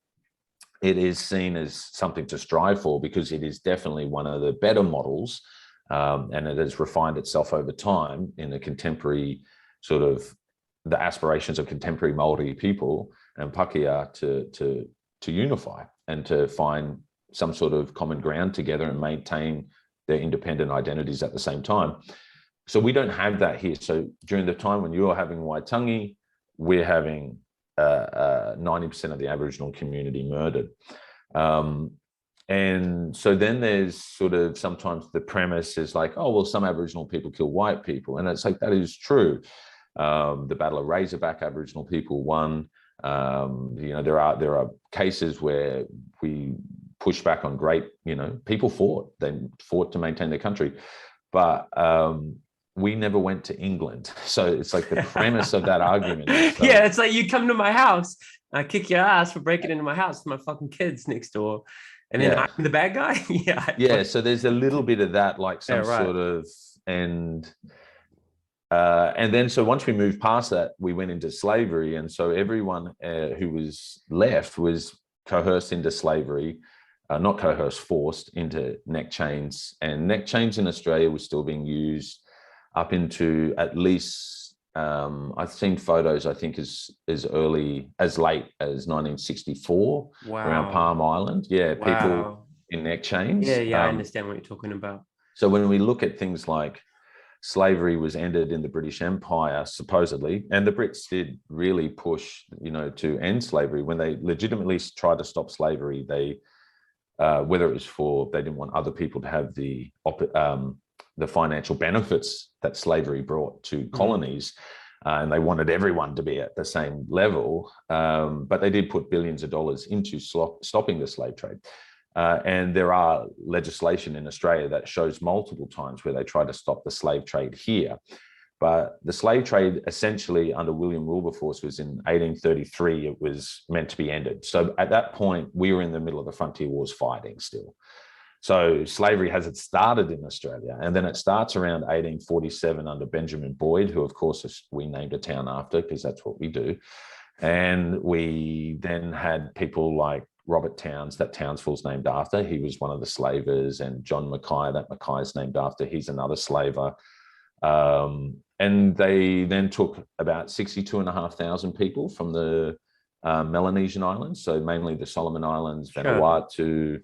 Speaker 1: it is seen as something to strive for, because it is definitely one of the better models, and it has refined itself over time in the contemporary sort of the aspirations of contemporary Māori people and Pākehā to unify and to find some sort of common ground together and maintain their independent identities at the same time. So we don't have that here. So during the time when you're having Waitangi, we're having 90% of the Aboriginal community murdered. And so then there's sort of sometimes the premise is like, oh, well, some Aboriginal people kill white people. And it's like, that is true. The Battle of Razorback, Aboriginal people won. There are cases where we push back on great, people fought. They fought to maintain their country. But we never went to England. So it's like the premise of that argument. So,
Speaker 2: yeah, it's like you come to my house, I kick your ass for breaking into my house, my fucking kids next door. And then I'm the bad guy. Yeah.
Speaker 1: Yeah. So there's a little bit of that, like some
Speaker 2: right.
Speaker 1: sort of, and then so once we moved past that, we went into slavery. And so everyone who was left was coerced into slavery, not coerced, forced into neck chains. And neck chains in Australia was still being used up into at least, I've seen photos, I think as late as 1964.
Speaker 2: Wow.
Speaker 1: Around Palm Island. Yeah,
Speaker 2: Wow.
Speaker 1: people in neck chains.
Speaker 2: Yeah, I understand what you're talking about.
Speaker 1: So when we look at things like slavery was ended in the British Empire, supposedly, and the Brits did really push, to end slavery. When they legitimately tried to stop slavery, they, whether it was they didn't want other people to have the financial benefits that slavery brought to colonies, and they wanted everyone to be at the same level. But they did put billions of dollars into stopping the slave trade. And there are legislation in Australia that shows multiple times where they try to stop the slave trade here. But the slave trade essentially under William Wilberforce was in 1833, it was meant to be ended. So at that point, we were in the middle of the frontier wars fighting still. So slavery hasn't started in Australia. And then it starts around 1847 under Benjamin Boyd, who of course we named a town after because that's what we do. And we then had people like Robert Towns, that Townsville's named after. He was one of the slavers, and John Mackay, that Mackay's named after. He's another slaver. And they then took about 62,500 people from the Melanesian Islands, so mainly the Solomon Islands, Vanuatu,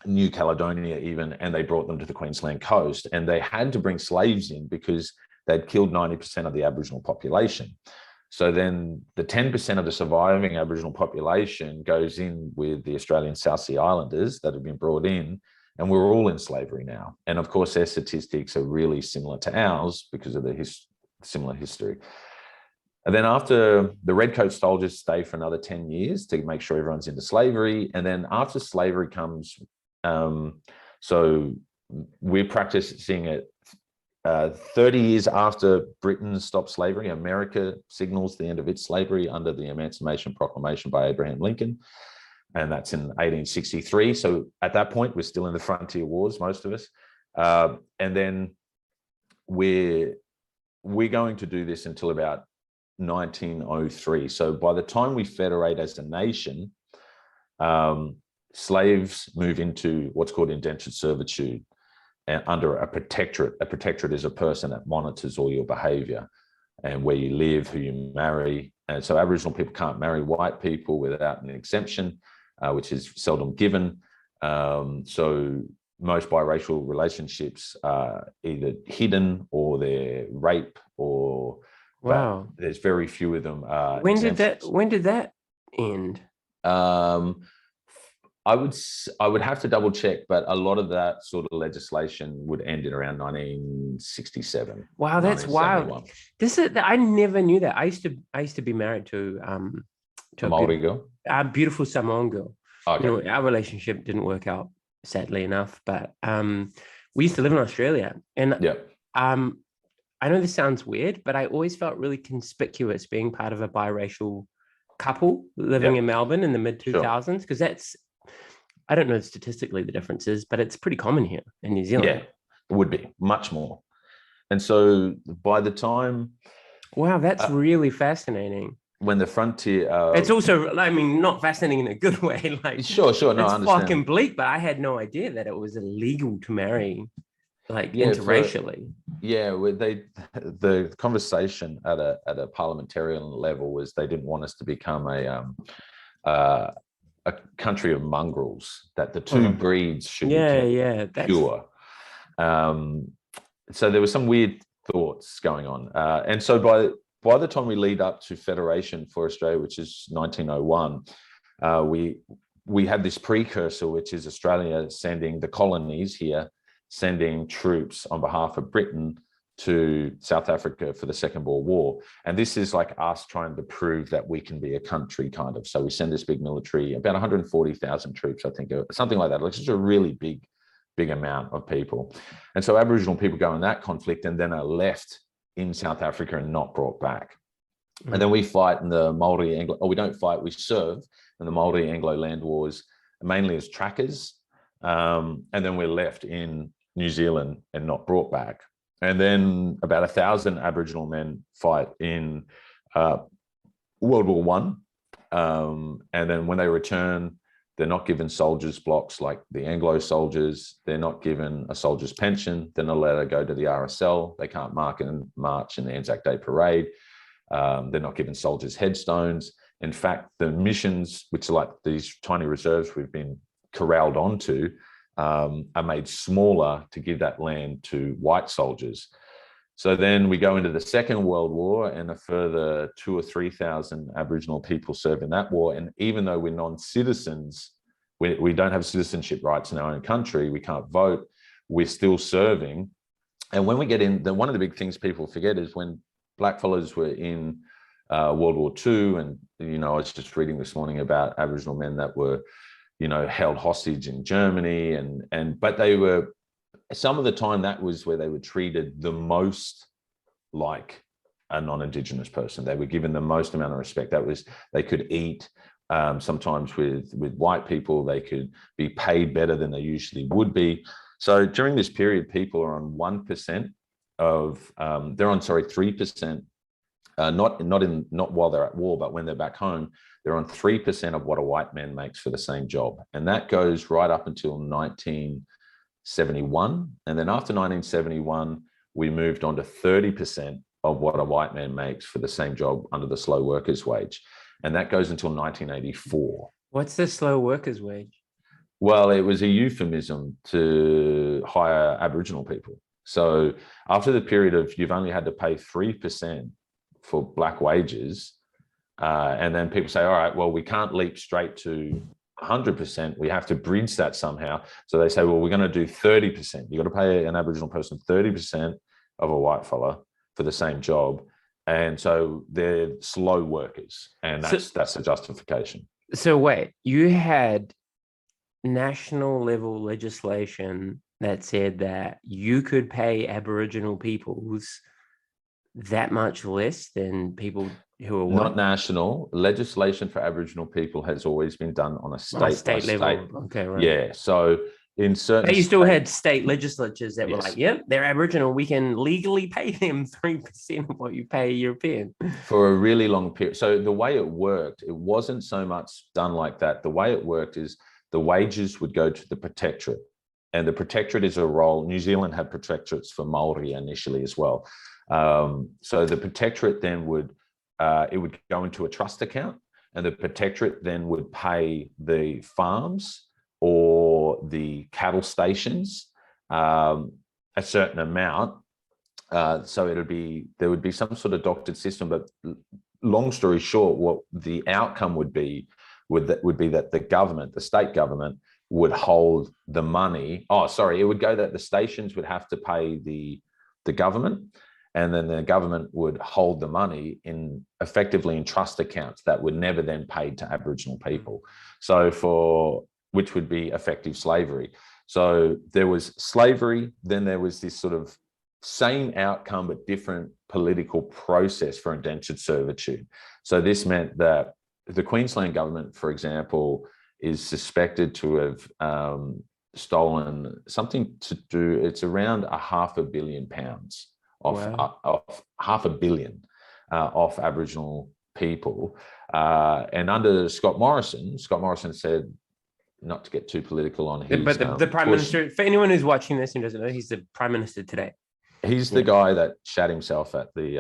Speaker 1: New Caledonia even, and they brought them to the Queensland coast. And they had to bring slaves in because they'd killed 90% of the Aboriginal population. So then the 10% of the surviving Aboriginal population goes in with the Australian South Sea Islanders that have been brought in, and we're all in slavery now. And of course, their statistics are really similar to ours because of the similar history. And then after, the Redcoat soldiers stay for another 10 years to make sure everyone's into slavery. And then after slavery comes, so we're practicing it 30 years after Britain stopped slavery. America signals the end of its slavery under the Emancipation Proclamation by Abraham Lincoln. And that's in 1863. So at that point, we're still in the frontier wars, most of us. And then we're going to do this until about 1903. So by the time we federate as a nation, slaves move into what's called indentured servitude and under a protectorate. A protectorate is a person that monitors all your behavior and where you live, who you marry. And so Aboriginal people can't marry white people without an exemption, which is seldom given. So most biracial relationships are either hidden or they're rape or, wow, there's very few of them. When did
Speaker 2: that end?
Speaker 1: I would have to double check, but a lot of that sort of legislation would end in around 1967.
Speaker 2: Wow, that's wild. I never knew that. I used to be married to
Speaker 1: a Maori girl,
Speaker 2: a beautiful Samoan girl.
Speaker 1: Okay.
Speaker 2: Our relationship didn't work out, sadly enough, but we used to live in Australia, and I know this sounds weird, but I always felt really conspicuous being part of a biracial couple living in Melbourne in the mid 2000s, because that's, I don't know statistically the differences, but it's pretty common here in New Zealand.
Speaker 1: Yeah, it would be much more. And so by the time...
Speaker 2: Wow, that's really fascinating.
Speaker 1: When the frontier...
Speaker 2: it's also, I mean, not fascinating in a good way. Like,
Speaker 1: sure. No, I understand.
Speaker 2: Fucking bleak, but I had no idea that it was illegal to marry, like, interracially.
Speaker 1: The conversation at a parliamentarian level was they didn't want us to become a country of mongrels, that the two breeds should be pure. So there were some weird thoughts going on. And so by the time we lead up to Federation for Australia, which is 1901, we had this precursor, which is Australia sending the colonies here, sending troops on behalf of Britain to South Africa for the Second Boer War. And this is like us trying to prove that we can be a country, kind of. So we send this big military, about 140,000 troops, I think, something like that. Like, it's a really big amount of people. And so Aboriginal people go in that conflict and then are left in South Africa and not brought back. And then we fight in the Māori Anglo, or we don't fight, we serve in the Māori Anglo land wars mainly as trackers. And then we're left in New Zealand and not brought back. And then about 1,000 Aboriginal men fight in World War One. And then when they return, they're not given soldiers blocks like the Anglo soldiers. They're not given a soldier's pension. They're not allowed to go to the RSL. They can't march in the Anzac Day parade. They're not given soldiers' headstones. In fact, the missions, which are like these tiny reserves we've been corralled onto, are made smaller to give that land to white soldiers. So then we go into the Second World War, and a further 2,000 or 3,000 Aboriginal people serve in that war. And even though we're non-citizens, we don't have citizenship rights in our own country, we can't vote, we're still serving. And when we get in, one of the big things people forget is when blackfellas were in World War II, and I was just reading this morning about Aboriginal men that were, held hostage in Germany, but they were, some of the time that was where they were treated the most like a non-Indigenous person. They were given the most amount of respect. That was, they could eat sometimes with white people, they could be paid better than they usually would be. So during this period, people are on 1% of, they're on, 3%, not while they're at war, but when they're back home, they're on 3% of what a white man makes for the same job. And that goes right up until 1971. And then after 1971, we moved on to 30% of what a white man makes for the same job under the slow workers wage. And that goes until 1984.
Speaker 2: What's the slow workers wage?
Speaker 1: Well, it was a euphemism to hire Aboriginal people. So after the period of, you've only had to pay 3% for black wages, and then people say, all right, well, we can't leap straight to 100%. We have to bridge that somehow. So they say, well, we're going to do 30%. You've got to pay an Aboriginal person 30% of a white fella for the same job. And so they're slow workers. And that's the justification.
Speaker 2: So wait, you had national level legislation that said that you could pay Aboriginal peoples that much less than people who are white?
Speaker 1: Not national. Legislation for Aboriginal people has always been done on a state level.
Speaker 2: Okay, right.
Speaker 1: Yeah. So in certain,
Speaker 2: but you still had state legislatures that were like, yep, they're Aboriginal, we can legally pay them 3% of what you pay a European
Speaker 1: for a really long period. So the way it worked, it wasn't so much done like that. The way it worked is the wages would go to the Protectorate, and the Protectorate is a role. New Zealand had protectorates for Maori initially as well. So the Protectorate then would it would go into a trust account, and the Protectorate then would pay the farms or the cattle stations a certain amount. So there would be some sort of doctored system, but long story short, what the outcome would be that the state government would hold the money. It would go that the stations would have to pay the government, and then the government would hold the money effectively in trust accounts that were never then paid to Aboriginal people. So which would be effective slavery. So there was slavery, then there was this sort of same outcome but different political process for indentured servitude. So this meant that the Queensland government, for example, is suspected to have stolen something to do, it's around £500 million off £500 million off Aboriginal people. And under Scott Morrison said, not to get too political on his...
Speaker 2: But the Prime Minister, for anyone who's watching this and doesn't know, he's the Prime Minister today.
Speaker 1: He's the guy that shat himself at the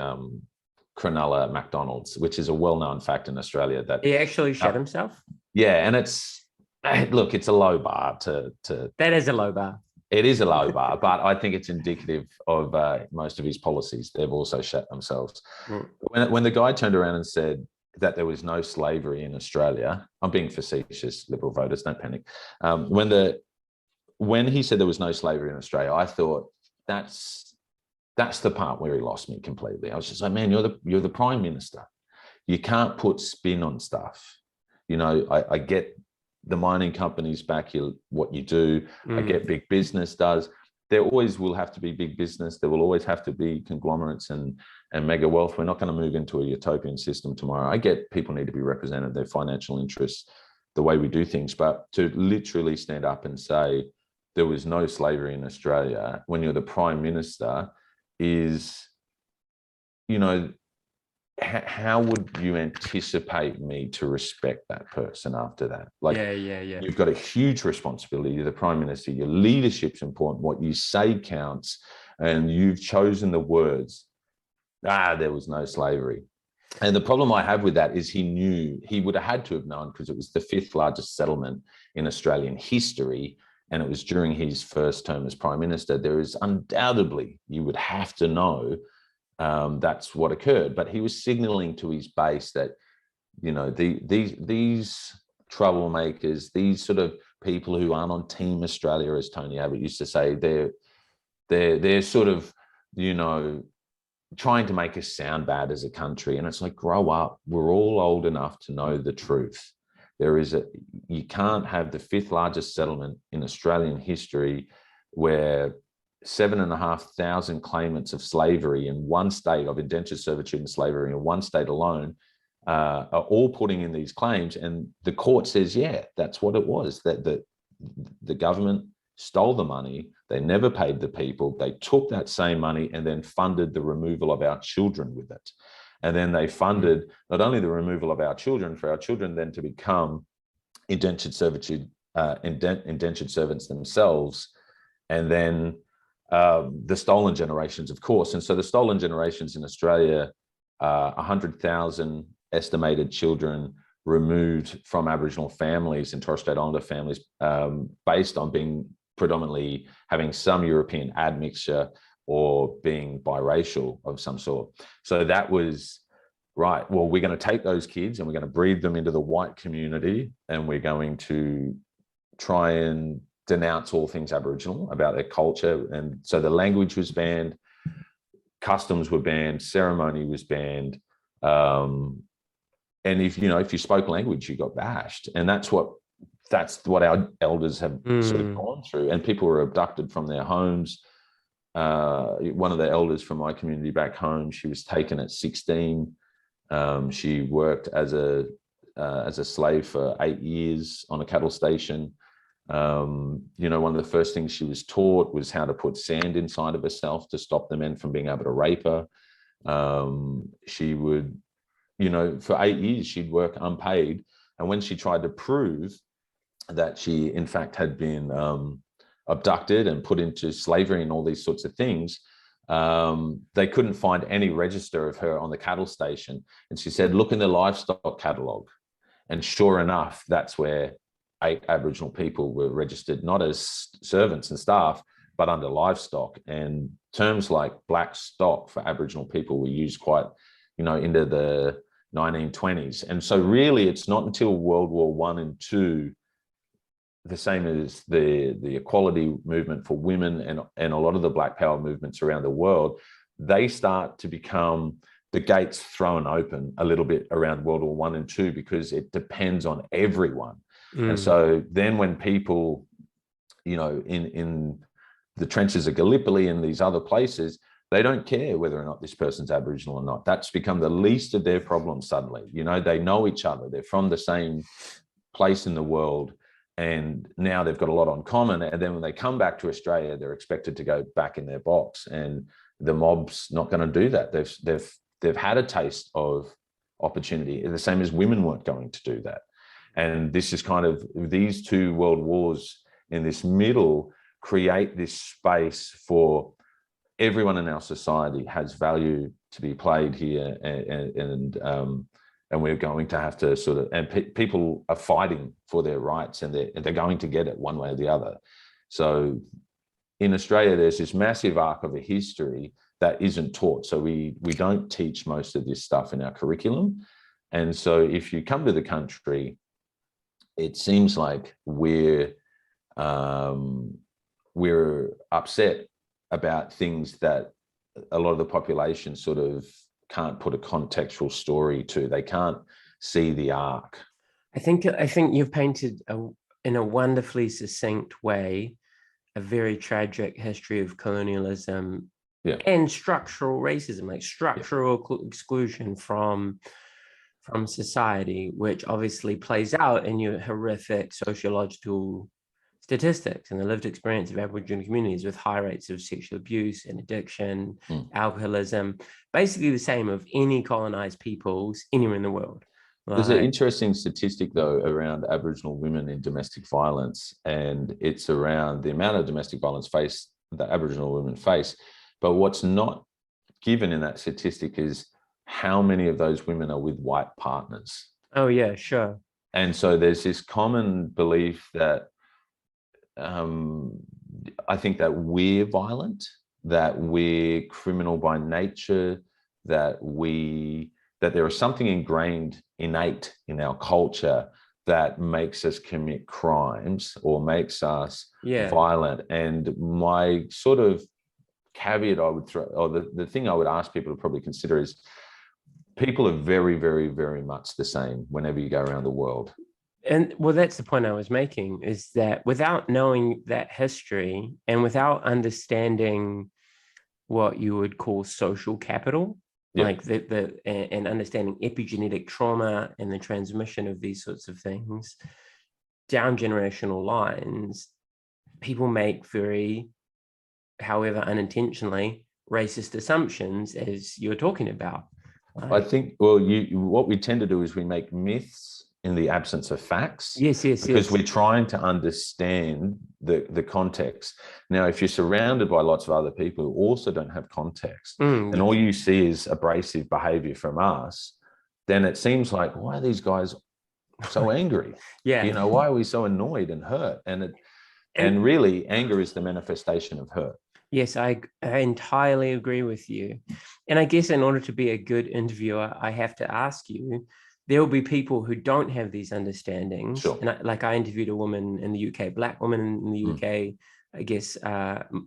Speaker 1: Cronulla McDonald's, which is a well-known fact in Australia. That
Speaker 2: he actually shat himself?
Speaker 1: Yeah, and it's a low bar to...
Speaker 2: That is a low bar.
Speaker 1: It is a low bar, but I think it's indicative of most of his policies. They've also shat themselves. When the guy turned around and said that there was no slavery in Australia, I'm being facetious, Liberal voters, don't panic. When he said there was no slavery in Australia, I thought that's the part where he lost me completely. I was just like, man, you're the Prime Minister. You can't put spin on stuff. I get the mining companies back what you do. I get big business does. There always will have to be big business. There will always have to be conglomerates and mega wealth. We're not going to move into a utopian system tomorrow. I get people need to be represented, their financial interests. the way we do things, but to literally stand up and say there was no slavery in Australia when you're the Prime Minister is, you know, how would you anticipate me to respect that person after that? Like,
Speaker 2: yeah.
Speaker 1: You've got a huge responsibility. You're the Prime Minister. Your leadership's important. What you say counts. And you've chosen the words, there was no slavery. And the problem I have with that is he would have had to have known, because it was the 5th largest settlement in Australian history. And it was during his first term as Prime Minister. There is undoubtedly, you would have to know, that's what occurred. But he was signaling to his base that, you know, these troublemakers, these sort of people who aren't on Team Australia, as Tony Abbott used to say, they're sort of, you know, trying to make us sound bad as a country. And it's like, grow up. We're all old enough to know the truth. You can't have the 5th largest settlement in Australian history where 7,500 claimants of slavery in one state, of indentured servitude and slavery in one state alone, are all putting in these claims. And the court says, yeah, that's what it was, that the government stole the money. They never paid the people. They took that same money and then funded the removal of our children with it. And then they funded not only the removal of our children, for our children then to become indentured servitude, indentured servants themselves, and then the stolen generations, of course. And so the stolen generations in Australia, 100,000 estimated children removed from Aboriginal families and Torres Strait Islander families, based on being predominantly having some European admixture or being biracial of some sort. So that was, right, well, we're going to take those kids and we're going to breed them into the white community, and we're going to try and denounce all things Aboriginal about their culture. And so the language was banned, customs were banned, ceremony was banned. And if you spoke language, you got bashed. And that's what our elders have sort of gone through. And people were abducted from their homes. One of the elders from my community back home, she was taken at 16. She worked as a slave for 8 years on a cattle station. One of the first things she was taught was how to put sand inside of herself to stop the men from being able to rape her. She would, for 8 years, she'd work unpaid. And when she tried to prove that she, in fact, had been abducted and put into slavery and all these sorts of things, they couldn't find any register of her on the cattle station. And she said, look in the livestock catalogue. And sure enough, that's where 8 Aboriginal people were registered, not as servants and staff, but under livestock. And terms like black stock for Aboriginal people were used quite, into the 1920s. And so really, it's not until World War I and II, the same as the equality movement for women and a lot of the Black Power movements around the world, they start to become the gates thrown open a little bit around World War I and II, because it depends on everyone. And so then when people, in the trenches of Gallipoli and these other places, they don't care whether or not this person's Aboriginal or not. That's become the least of their problems suddenly. They know each other. They're from the same place in the world. And now they've got a lot on common. And then when they come back to Australia, they're expected to go back in their box. And the mob's not going to do that. They've had a taste of opportunity, the same as women weren't going to do that. And this is kind of, these two world wars in this middle create this space for everyone in our society has value to be played here. And we're going to have to sort of, and people are fighting for their rights, and they're going to get it one way or the other. So in Australia, there's this massive arc of a history that isn't taught. So we don't teach most of this stuff in our curriculum. And so if you come to the country, it seems like we're upset about things that a lot of the population sort of can't put a contextual story to. They can't see the arc.
Speaker 2: I think you've painted in a wonderfully succinct way a very tragic history of colonialism and structural racism, like structural exclusion from from society, which obviously plays out in your horrific sociological statistics and the lived experience of Aboriginal communities with high rates of sexual abuse and addiction, alcoholism, basically the same of any colonized peoples anywhere in the world.
Speaker 1: There's an interesting statistic, though, around Aboriginal women in domestic violence, and it's around the amount of domestic violence that Aboriginal women face. But what's not given in that statistic is how many of those women are with white partners.
Speaker 2: Oh, yeah, sure.
Speaker 1: And so there's this common belief that I think that we're violent, that we're criminal by nature, that there is something ingrained, innate in our culture that makes us commit crimes or makes us violent. And my sort of caveat I would throw, or the thing I would ask people to probably consider is, people are very, very, very much the same whenever you go around the world.
Speaker 2: And well, that's the point I was making, is that without knowing that history and without understanding what you would call social capital, like and understanding epigenetic trauma and the transmission of these sorts of things down generational lines, people make very, however unintentionally, racist assumptions, as you're talking about.
Speaker 1: I think, well, what we tend to do is we make myths in the absence of facts.
Speaker 2: Yes.
Speaker 1: Because we're trying to understand the context. Now, if you're surrounded by lots of other people who also don't have context, and all you see is abrasive behavior from us, then it seems like, why are these guys so angry? Why are we so annoyed and hurt? And really, anger is the manifestation of hurt.
Speaker 2: Yes, I entirely agree with you. And I guess in order to be a good interviewer, I have to ask you, there will be people who don't have these understandings.
Speaker 1: Sure.
Speaker 2: And I interviewed a woman in the UK, Black woman in the UK, I guess,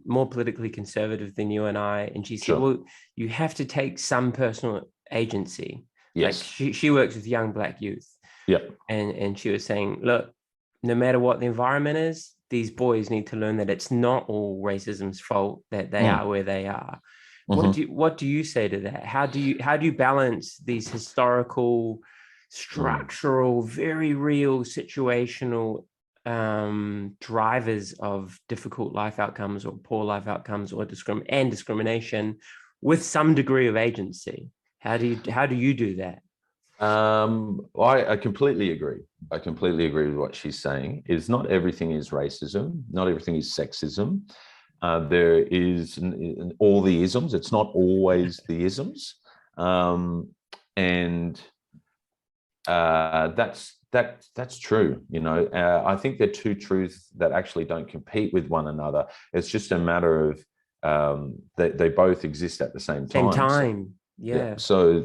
Speaker 2: more politically conservative than you and I. And she said, well, you have to take some personal agency.
Speaker 1: Yes.
Speaker 2: Like she works with young Black youth.
Speaker 1: Yep.
Speaker 2: And she was saying, look, no matter what the environment is, these boys need to learn that it's not all racism's fault that they are where they are. What do you say to that? How do you balance these historical, structural, very real, situational drivers of difficult life outcomes or poor life outcomes or discrimination with some degree of agency? How do you do that?
Speaker 1: I completely agree. I completely agree with what she's saying. Is not everything is racism. Not everything is sexism. There is all the isms. It's not always the isms. And that's true. I think they're two truths that actually don't compete with one another. It's just a matter of they both exist at the same time. So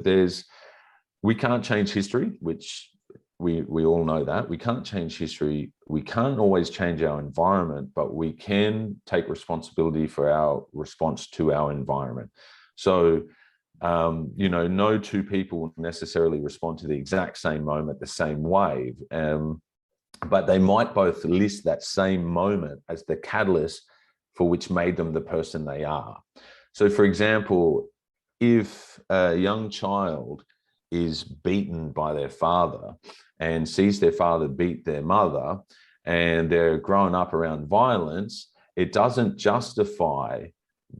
Speaker 1: we can't change history, which we all know that. We can't change history. We can't always change our environment, but we can take responsibility for our response to our environment. So, no two people will necessarily respond to the exact same moment the same way, but they might both list that same moment as the catalyst for which made them the person they are. So, for example, if a young child is beaten by their father and sees their father beat their mother and they're growing up around violence, it doesn't justify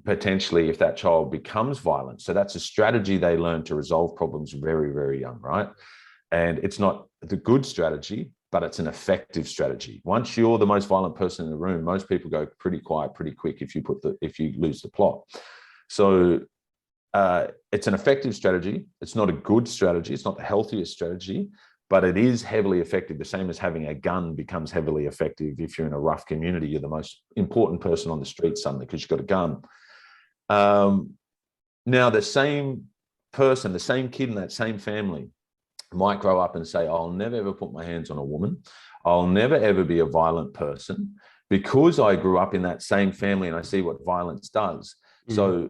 Speaker 1: potentially if that child becomes violent. So that's a strategy they learn to resolve problems very, very young, right? And it's not the good strategy, but it's an effective strategy. Once you're the most violent person in the room, most people go pretty quiet pretty quick if you lose the plot. So it's an effective strategy. It's not a good strategy. It's not the healthiest strategy, but it is heavily effective. The same as having a gun becomes heavily effective. If you're in a rough community, you're the most important person on the street suddenly because you've got a gun. Now, the same person, the same kid in that same family might grow up and say, I'll never ever put my hands on a woman. I'll never ever be a violent person because I grew up in that same family and I see what violence does. So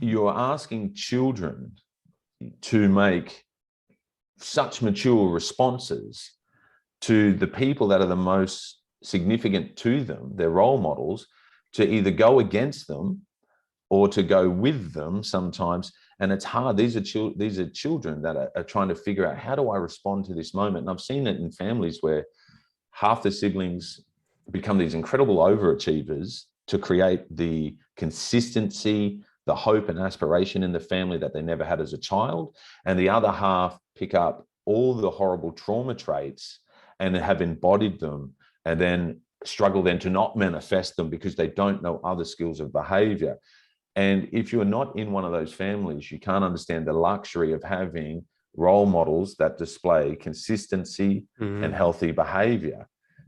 Speaker 1: you're asking children to make such mature responses to the people that are the most significant to them, their role models, to either go against them or to go with them sometimes And it's hard. These are children that are trying to figure out, how do I respond to this moment? And I've seen it in families where half the siblings become these incredible overachievers to create the consistency, the hope and aspiration in the family that they never had as a child. And the other half pick up all the horrible trauma traits and have embodied them, and then struggle then to not manifest them because they don't know other skills of behavior. And if you're not in one of those families, you can't understand the luxury of having role models that display consistency and healthy behavior.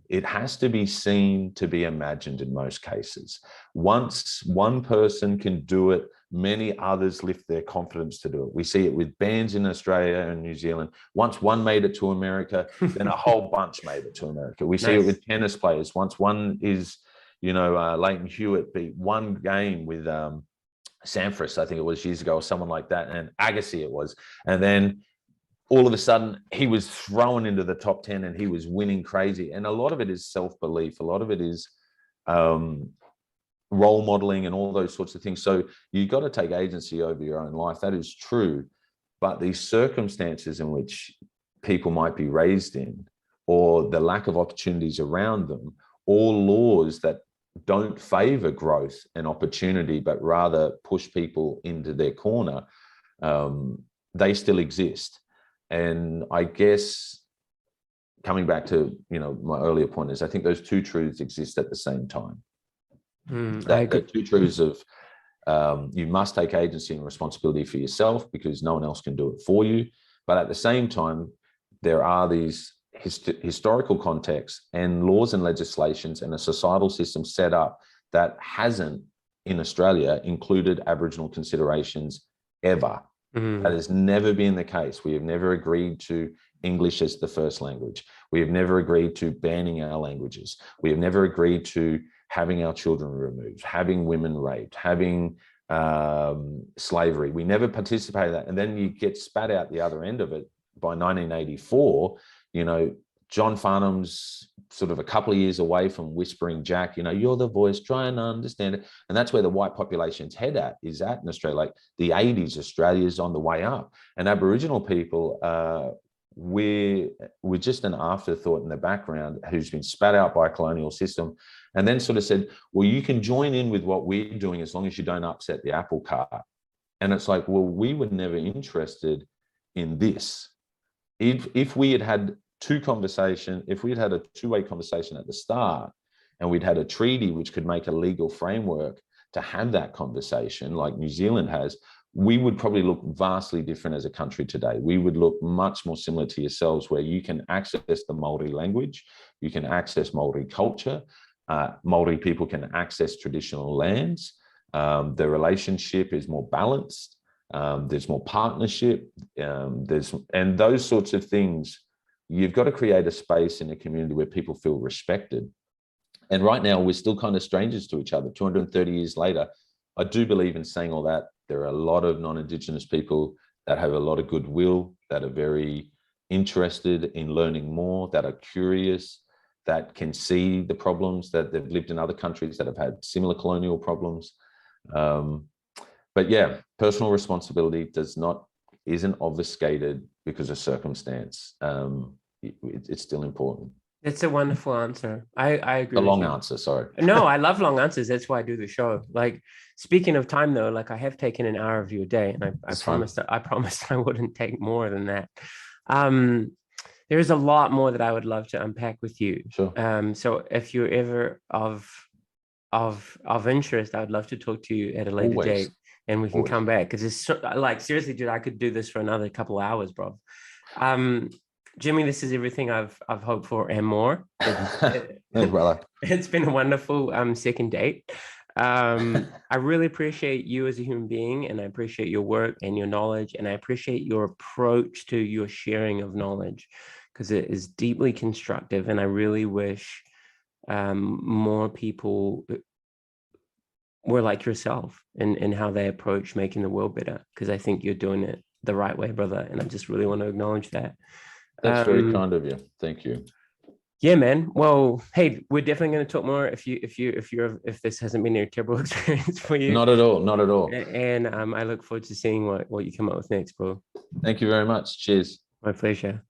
Speaker 1: It has to be seen to be imagined in most cases. Once one person can do it, many others lift their confidence to do it. We see it with bands in Australia and New Zealand. Once one made it to America, then a whole bunch made it to America. We see it with tennis players. Once one is, Leighton Hewitt beat one game with Sampras, I think it was years ago, or someone like that, and Agassi it was. And then all of a sudden he was thrown into the top 10 and he was winning crazy. And a lot of it is self-belief. A lot of it is role modeling and all those sorts of things. So you've got to take agency over your own life. That is true. But these circumstances in which people might be raised in, or the lack of opportunities around them, or laws that don't favor growth and opportunity, but rather push people into their corner, they still exist. And I guess coming back to, my earlier point is, I think those two truths exist at the same time. The two truths of you must take agency and responsibility for yourself because no one else can do it for you. But at the same time, there are these historical contexts and laws and legislations and a societal system set up that hasn't, in Australia, included Aboriginal considerations ever. That has never been the case. We have never agreed to English as the first language. We have never agreed to banning our languages. We have never agreed to having our children removed, having women raped, having slavery. We never participated in that. And then you get spat out the other end of it. By 1984, John Farnham's sort of a couple of years away from whispering Jack, you're the voice, try and understand it. And that's where the white population's head is at in Australia. Like the 80s, Australia's on the way up. And Aboriginal people, we're just an afterthought in the background who's been spat out by a colonial system, and then sort of said, well, you can join in with what we're doing as long as you don't upset the apple cart. And it's like, well, we were never interested in this. If we had had if we had had a two-way conversation at the start, and we'd had a treaty which could make a legal framework to have that conversation like New Zealand has, we would probably look vastly different as a country today. We would look much more similar to yourselves, where you can access the Māori language, you can access Māori culture, Māori people can access traditional lands, the relationship is more balanced, there's more partnership, and those sorts of things. You've got to create a space in a community where people feel respected. And right now, we're still kind of strangers to each other. 230 years later, I do believe in saying all that. There are a lot of non-Indigenous people that have a lot of goodwill, that are very interested in learning more, that are curious, that can see the problems, that they've lived in other countries that have had similar colonial problems. But yeah, personal responsibility isn't obfuscated because of circumstance. It's still important.
Speaker 2: That's a wonderful answer. I agree.
Speaker 1: A long answer, sorry.
Speaker 2: No, I love long answers. That's why I do the show. Like, speaking of time though, like I have taken an hour of your day, and I promised I wouldn't take more than that. There's a lot more that I would love to unpack with you.
Speaker 1: Sure.
Speaker 2: So if you're ever of interest, I'd love to talk to you at a later date, and we can come back, because it's like, seriously, dude, I could do this for another couple of hours, bro. Jimmy, this is everything I've hoped for and more. It's been a wonderful second date. I really appreciate you as a human being, and I appreciate your work and your knowledge, and I appreciate your approach to your sharing of knowledge, because it is deeply constructive, and I really wish more people were like yourself in how they approach making the world better, because I think you're doing it the right way, brother, and I just really want to acknowledge that.
Speaker 1: That's very kind of you. Thank you.
Speaker 2: Yeah, man. Well, hey, we're definitely going to talk more if this hasn't been a terrible experience for you.
Speaker 1: Not at all. Not at all.
Speaker 2: And I look forward to seeing what you come up with next, bro.
Speaker 1: Thank you very much. Cheers.
Speaker 2: My pleasure.